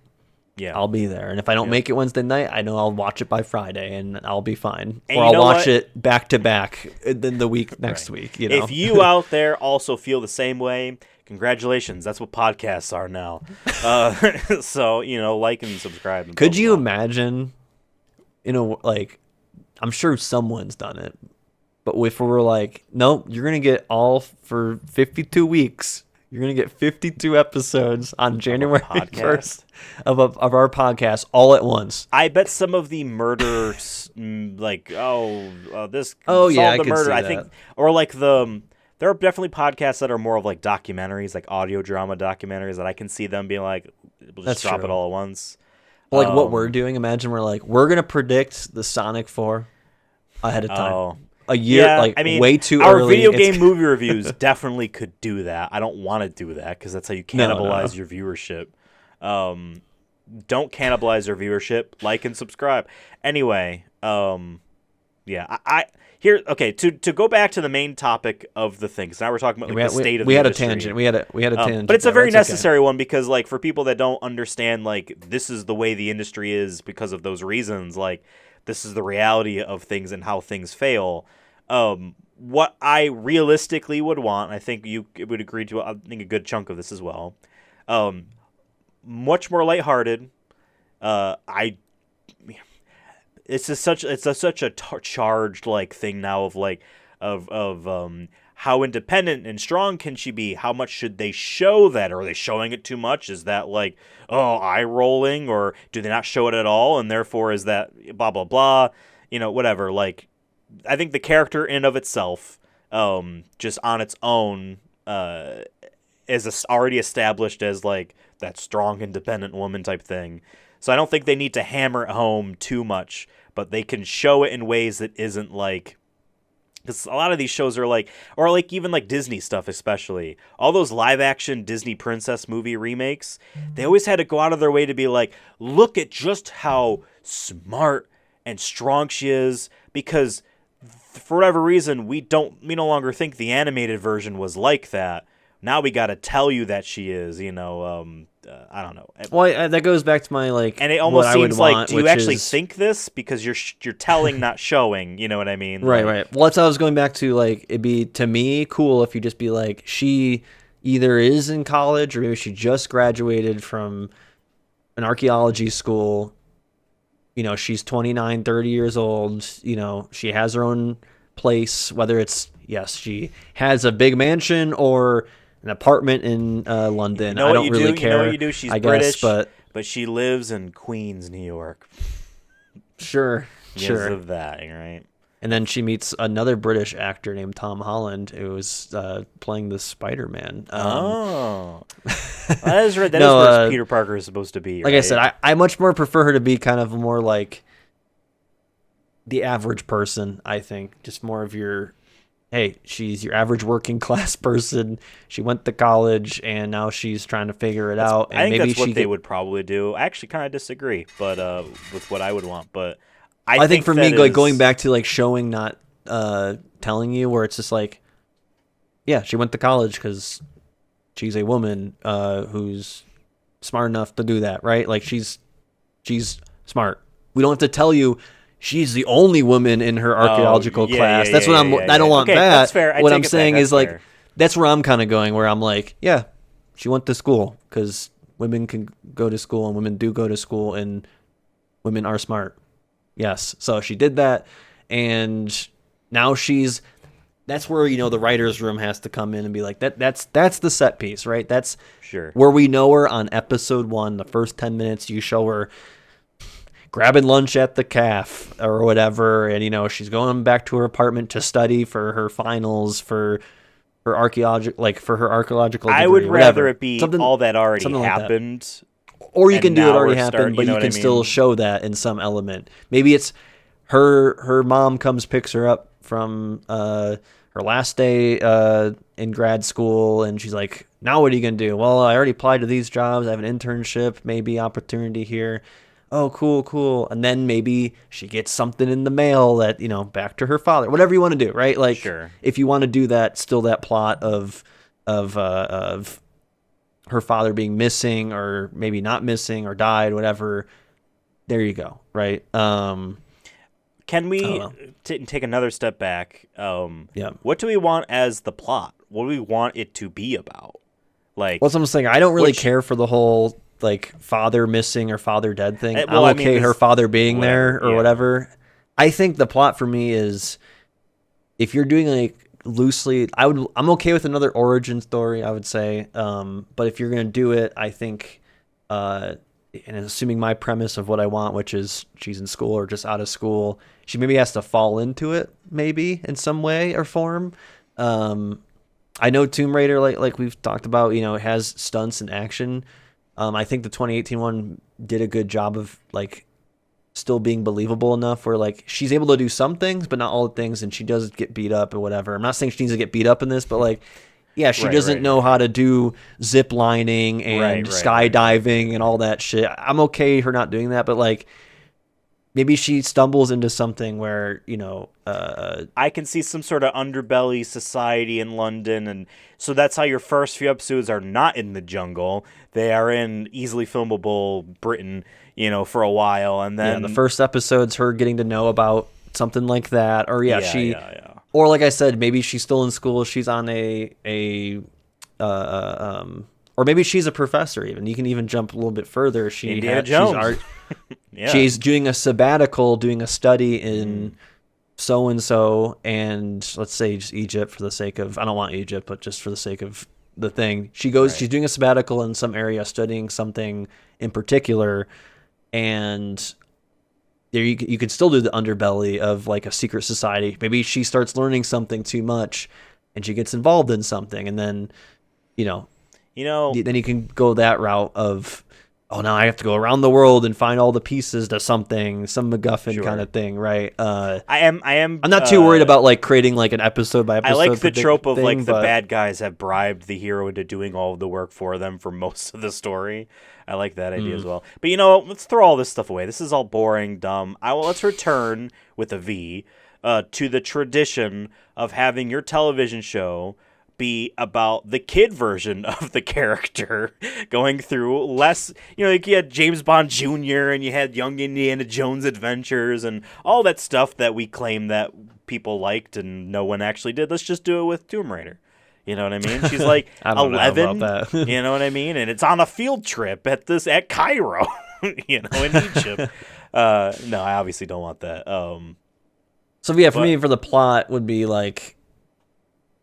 I'll be there. And if I don't make it Wednesday night, I know I'll watch it by Friday and I'll be fine. And or I'll watch it back to back then the week next week. If you out there also feel the same way, congratulations. That's what podcasts are now. So, like and subscribe. And Could you imagine, like, I'm sure someone's done it. But if we were like, no, you're going to get all for 52 weeks. You're going to get 52 episodes on January 1st of our podcast all at once. I bet some of the murders, like, this solved the murder. I think, or like there are definitely podcasts that are more of like documentaries, like audio drama documentaries that I can see them being like, we'll just drop it all at once. Well, like what we're doing, imagine we're going to predict the Sonic 4 ahead of time. A year, way too our early. Our video game movie reviews definitely could do that. I don't want to do that because that's how you cannibalize your viewership. Don't cannibalize your viewership. Like and subscribe. Anyway, to go back to the main topic of the thing. Because now we're talking about the state of the industry. We had a tangent. But it's a very necessary one because, like, for people that don't understand, like, this is the way the industry is because of those reasons, like. This is the reality of things and how things fail. What I realistically would want, I think you would agree to, I think a good chunk of this as well, much more lighthearted. It's such a charged like thing now of like of how independent and strong can she be? How much should they show that? Are they showing it too much? Is that like, eye rolling, or do they not show it at all? And therefore is that blah, blah, blah, whatever. Like, I think the character in of itself, just on its own, is already established as like that strong, independent woman type thing. So I don't think they need to hammer it home too much, but they can show it in ways that isn't like, because a lot of these shows are like, or like even like Disney stuff especially, all those live action Disney princess movie remakes, they always had to go out of their way to be like, look at just how smart and strong she is, because for whatever reason we no longer think the animated version was like that. Now we got to tell you that she is, I don't know. Well, that goes back to my like, and it almost seems like, do you actually think this? Because you're telling, not showing. You know what I mean? Right, right. Well, that's how I was going back to. Like, it'd be to me cool if you just be like, she either is in college or maybe she just graduated from an archaeology school. She's 29, 30 years old. She has her own place. Whether it's she has a big mansion or an apartment in London. I don't really care. You know what you do? She's British, but she lives in Queens, New York. Sure. Of that, right? And then she meets another British actor named Tom Holland, who was playing the Spider-Man. That is right. That is where Peter Parker is supposed to be. Like I said, I much more prefer her to be kind of more like the average person, I think. Just more of your... Hey, she's your average working class person. She went to college, and now she's trying to figure it out. And I think maybe that's what they would probably do. I actually kind of disagree, but with what I would want. But I think for me, like going back to like showing, not telling you, where it's just like, yeah, she went to college because she's a woman who's smart enough to do that, right? Like she's smart. We don't have to tell you she's the only woman in her archaeological class. That's what I don't want okay, that. That's fair. What I'm it saying back. is That's like, that's where I'm kind of going, where I'm like, yeah, she went to school because women can go to school and women do go to school and women are smart. Yes. So she did that. And now that's where, the writer's room has to come in and be like, that's the set piece, right? That's sure where we know her on episode 1, the first 10 minutes, you show her grabbing lunch at the caf or whatever. And, she's going back to her apartment to study for her finals, for her archaeological degree. I would rather it be something, all that already something happened. Like or you can do it already happened, happened, but you can still show that in some element. Maybe it's her mom comes, picks her up from her last day in grad school, and she's like, now what are you going to do? Well, I already applied to these jobs. I have an internship, maybe opportunity here. Oh, cool. And then maybe she gets something in the mail that, back to her father, whatever you want to do, right? Like, sure. If you want to do that, still that plot of her father being missing or maybe not missing or died, whatever, there you go, right? Can we take another step back? Yeah. What do we want as the plot? What do we want it to be about? Like, what's I'm saying? I don't really care for the whole like father missing or father dead thing. Well, I'm okay her father being there or whatever. I think the plot for me is if you're doing like loosely, I'm okay with another origin story, I would say. But if you're gonna do it, I think and assuming my premise of what I want, which is she's in school or just out of school, she maybe has to fall into it, maybe in some way or form. I know Tomb Raider, like we've talked about, it has stunts and action. I think the 2018 one did a good job of like still being believable enough where like she's able to do some things, but not all the things, and she does get beat up or whatever. I'm not saying she needs to get beat up in this, but like, yeah, she doesn't know how to do zip lining and skydiving and all that shit. I'm okay her not doing that, but like maybe she stumbles into something where, I can see some sort of underbelly society in London, and so that's how your first few episodes are not in the jungle. They are in easily filmable Britain, for a while, and then the first episode's her getting to know about something like that, or or like I said, maybe she's still in school. She's on or maybe she's a professor. Even you can even jump a little bit further. Indiana Jones. She's doing a sabbatical, doing a study in so and so, and let's say just Egypt for the sake of, I don't want Egypt, but just for the sake of the thing, she goes. She's doing a sabbatical in some area, studying something in particular, and there you could still do the underbelly of like a secret society. Maybe she starts learning something too much, and she gets involved in something, and then then you can go that route of, oh, now I have to go around the world and find all the pieces to something, some MacGuffin kind of thing, right? I'm not too worried about like creating like an episode by episode. I like the trope of like the bad guys have bribed the hero into doing all of the work for them for most of the story. I like that idea as well. But let's throw all this stuff away. This is all boring, dumb. Let's return with a V to the tradition of having your television show be about the kid version of the character going through less, like you had James Bond Jr. and you had Young Indiana Jones Adventures and all that stuff that we claim that people liked and no one actually did. Let's just do it with Tomb Raider. You know what I mean? She's like 11, you know what I mean? And it's on a field trip at Cairo, in Egypt. No, I obviously don't want that. For me, for the plot would be like,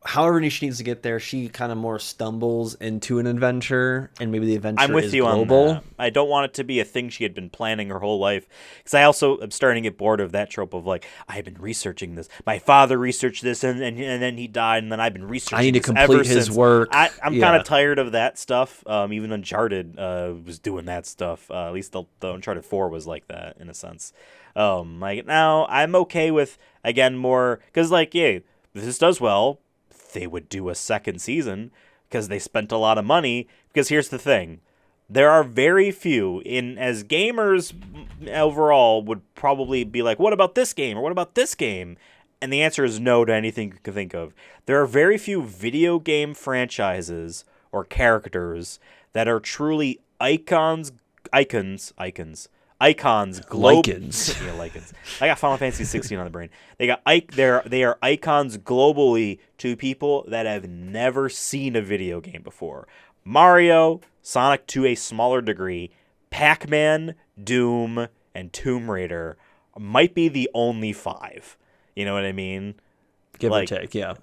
however she needs to get there, she kind of more stumbles into an adventure, and maybe the adventure I'm with is you global. On that. I don't want it to be a thing she had been planning her whole life, because I also am starting to get bored of that trope of like, I've been researching this. My father researched this, and then he died, and then I've been researching. I need to complete his work. I'm kind of tired of that stuff. Even Uncharted was doing that stuff. At least the Uncharted 4 was like that in a sense. Like now, I'm okay with again more because like if this does well, they would do a second season because they spent a lot of money. Because here's the thing. There are very few as gamers overall would probably be like, what about this game? Or what about this game? And the answer is no to anything you can think of. There are very few video game franchises or characters that are truly icons icons, Lycans. Yeah, Lycans. I got Final Fantasy 16 on the brain. They are icons globally to people that have never seen a video game before. Mario, Sonic to a smaller degree, Pac-Man, Doom, and Tomb Raider might be the only 5. You know what I mean? Give or take, yeah.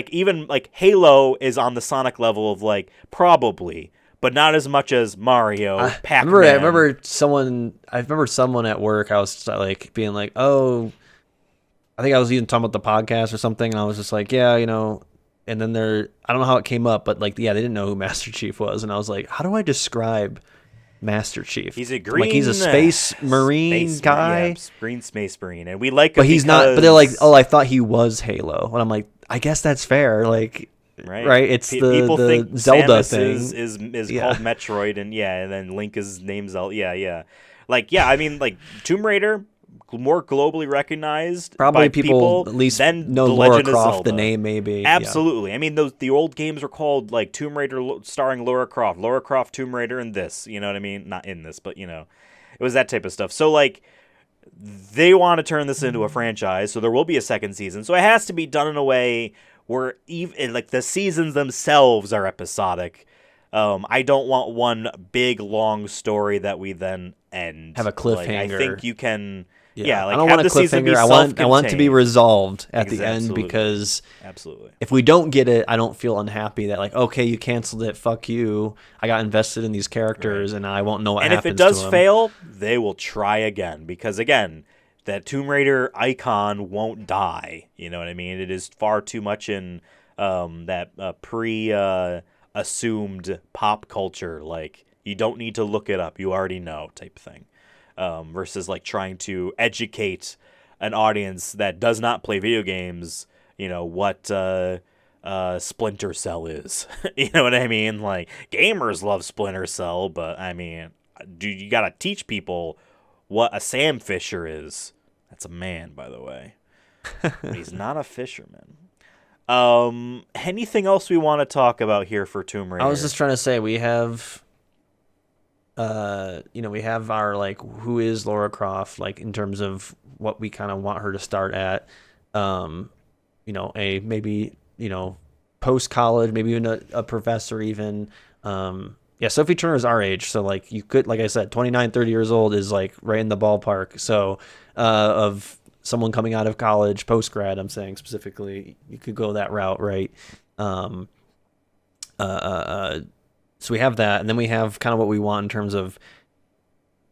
Even Halo is on the Sonic level of probably, but not as much as Mario, Pac-Man. I remember someone at work. I was being like, "Oh," I think I was even talking about the podcast or something, and I was just like, "Yeah, you know." And then I don't know how it came up, but they didn't know who Master Chief was, and I was like, "How do I describe Master Chief? He's a green, he's a space marine guy, yeah, green space marine, and we like him, but he's not. But they're like, oh, I thought he was Halo, and I'm like, I guess that's fair, right? It's people the think Zelda Samus thing is called Metroid, and then Link is named Zelda. Yeah. I mean, Tomb Raider, more globally recognized. Probably by people at least know Lara Croft, the name, maybe. Absolutely. Yeah. I mean, the old games were called Tomb Raider starring Lara Croft, Tomb Raider, and this. You know what I mean? Not in this, but it was that type of stuff. So they want to turn this into a franchise, so there will be a second season. So it has to be done in a way where even the seasons themselves are episodic. I don't want one big long story that we then end. Have a cliffhanger. I think you can. Yeah, I don't want a cliffhanger. I want it to be resolved at the end, because absolutely, if we don't get it, I don't feel unhappy that okay, you canceled it. Fuck you. I got invested in these characters, and I won't know what happens. And if it does fail, they will try again, because again, that Tomb Raider icon won't die. You know what I mean? It is far too much in that assumed pop culture. You don't need to look it up; you already know type thing. Versus trying to educate an audience that does not play video games, what Splinter Cell is. You know what I mean? Gamers love Splinter Cell, but I mean, you gotta teach people what a Sam Fisher is. That's a man, by the way. But he's not a fisherman. Anything else we want to talk about here for Tomb Raider? I was just trying to say, we have we have our who is Lara Croft, in terms of what we kind of want her to start at, a maybe post college, maybe even a professor even. Sophie Turner's our age, so you could, I said, 29, 30 years old is right in the ballpark. So of someone coming out of college, post grad, I'm saying specifically, you could go that route, right? So we have that, and then we have kind of what we want in terms of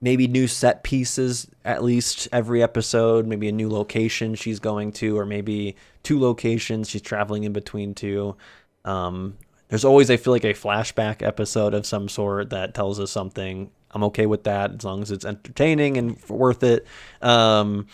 maybe new set pieces, at least every episode, maybe a new location she's going to, or maybe 2 locations she's traveling in between 2. There's always, I feel a flashback episode of some sort that tells us something. I'm okay with that as long as it's entertaining and worth it. We have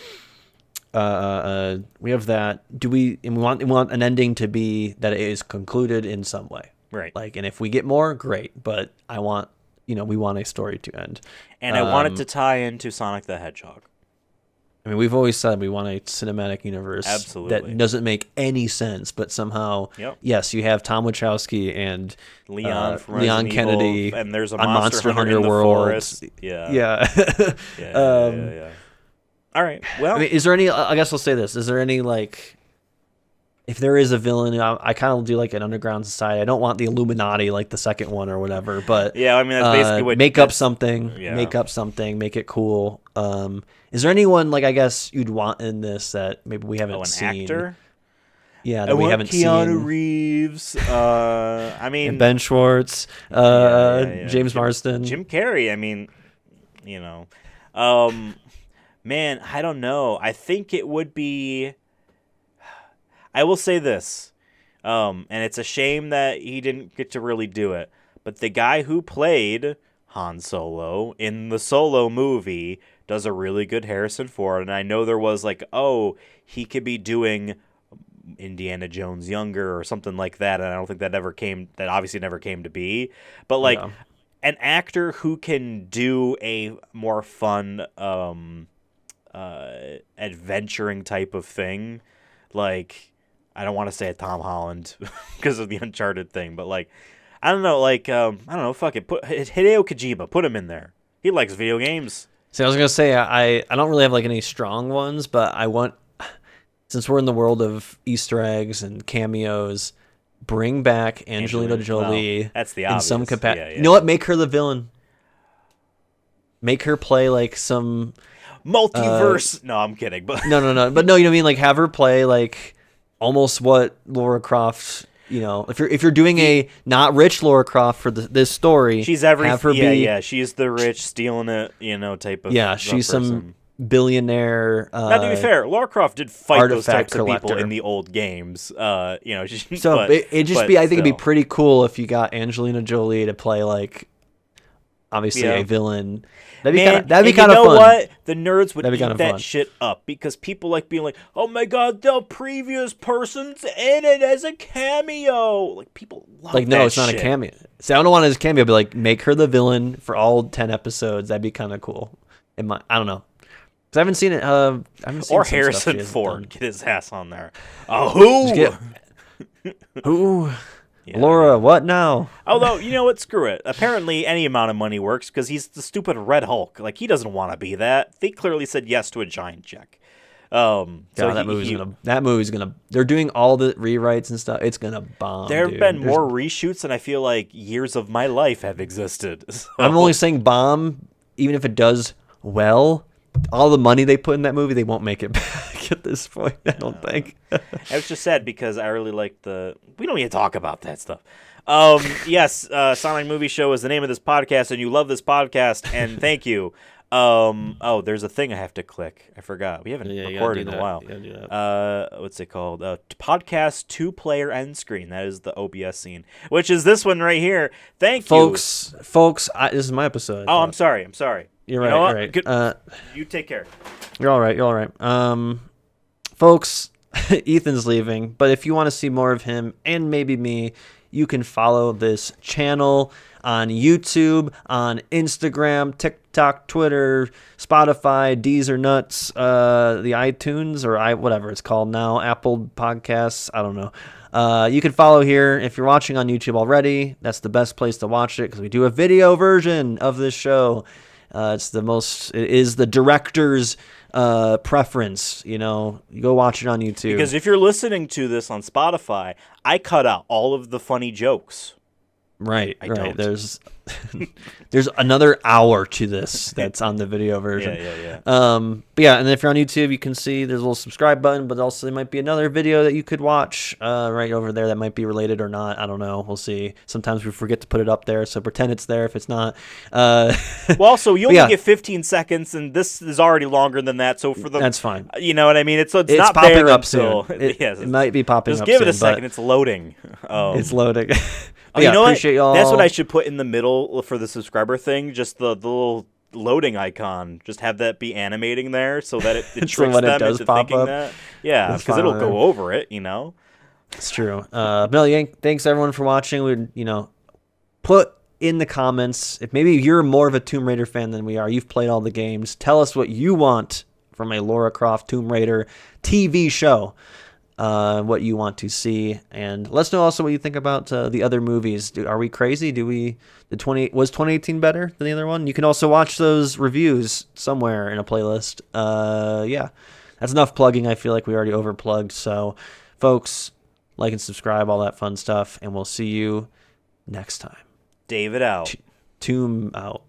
that. We want an ending to be that it is concluded in some way. Right. And if we get more, great. But I want, we want a story to end. And I want it to tie into Sonic the Hedgehog. I mean, we've always said we want a cinematic universe Absolutely. that doesn't make any sense, but somehow, yes, you have Tom Wachowski and Leon Kennedy, and there's a on Monster Hunter World. Yeah. All right. Well, I mean, is there any? I guess I'll say this: is there any if there is a villain, I kind of do an underground society. I don't want the Illuminati like the second one or whatever, but yeah, I mean that's basically what make up something, make it cool. Is there anyone I guess you'd want in this that maybe we haven't seen? An actor? Yeah, that we haven't seen. Keanu Reeves. I mean, and Ben Schwartz, James Marsden, Jim Carrey. I mean, man, I don't know. I think it would be. I will say this, and it's a shame that he didn't get to really do it, but the guy who played Han Solo in the Solo movie does a really good Harrison Ford, and I know there was he could be doing Indiana Jones younger or something like that, and I don't think that obviously never came to be, but an actor who can do a more fun adventuring type of thing, I don't want to say a Tom Holland because of the Uncharted thing, but I don't know, I don't know, fuck it, put Hideo Kojima, put him in there. He likes video games. See, I was gonna say I don't really have like any strong ones, but since we're in the world of Easter eggs and cameos, bring back Angelina Jolie. Well, that's the in obvious. some capacity. Yeah. You know what? Make her the villain. Make her play like some multiverse. No, I'm kidding. But no. But no, you know what I mean? Like have her play like almost what Lara Croft. You know, if you're doing a not rich Lara Croft for this story, she's have her be she's the rich stealing it, type of she's person. some billionaire. Now, to be fair, Lara Croft did fight those types collector. of people in the old games. So it'd just be. I think it'd be pretty cool if you got Angelina Jolie to play like, obviously a villain. That'd be kind of fun. You know what? The nerds would eat that shit up because people like being like, "Oh my god, the previous person's in it as a cameo." Like people love like, no, that it's not shit. a cameo. See, I don't want it as a cameo, but like make her the villain for all 10 episodes. That'd be kind of cool. I don't know. Because I haven't seen it. Or Harrison Ford, get his ass on there. Who? Who? Yeah, Laura, what now? Although, you know what? Screw it. Apparently, any amount of money works because he's the stupid Red Hulk. Like, he doesn't want to be that. They clearly said yes to a giant check. That movie's gonna. They're doing all the rewrites and stuff. It's gonna bomb. There have been more reshoots than I feel like years of my life have existed. So. I'm only saying bomb, even if it does well. All the money they put in that movie, they won't make it back at this point, I don't think. It was just sad because I really like we don't need to talk about that stuff. Yes, Sonic Movie Show is the name of this podcast, and you love this podcast, and thank you. There's a thing I have to click. I forgot. We haven't recorded in a while. What's it called? Podcast 2-player end screen. That is the OBS scene, which is this one right here. Thank you. Folks, this is my episode. Oh, I'm sorry. You're right. You take care. You're all right. Folks, Ethan's leaving, but if you want to see more of him and maybe me, you can follow this channel on YouTube, on Instagram, TikTok, Twitter, Spotify, Deezer Nuts, the iTunes, or whatever it's called now, Apple Podcasts, I don't know. You can follow here. If you're watching on YouTube already, that's the best place to watch it because we do a video version of this show. It is the director's preference. You go watch it on YouTube. Because if you're listening to this on Spotify, I cut out all of the funny jokes. Right. There's another hour to this that's on the video version. Yeah. But yeah, and if you're on YouTube, you can see there's a little subscribe button, but also there might be another video that you could watch right over there that might be related or not. I don't know. We'll see. Sometimes we forget to put it up there, so pretend it's there if it's not. Well, also you only get 15 seconds, and this is already longer than that. So for that's fine. You know what I mean? It's not popping there up until, soon. It might be popping up. Just give it a second. It's loading. It's loading. You know what? Y'all. That's what I should put in the middle for the subscriber thing. Just the little loading icon. Just have that be animating there so that it tricks them into thinking that. Yeah, because it'll go over it. It's true. Thanks everyone for watching. We put in the comments if maybe you're more of a Tomb Raider fan than we are. You've played all the games. Tell us what you want from a Lara Croft Tomb Raider TV show. What you want to see, and let us know also what you think about the other movies. Are we crazy? Was 2018 better than the other one? You can also watch those reviews somewhere in a playlist. Yeah, that's enough plugging. I feel like we already overplugged. So, folks, like and subscribe, all that fun stuff, and we'll see you next time. David out. Tomb out.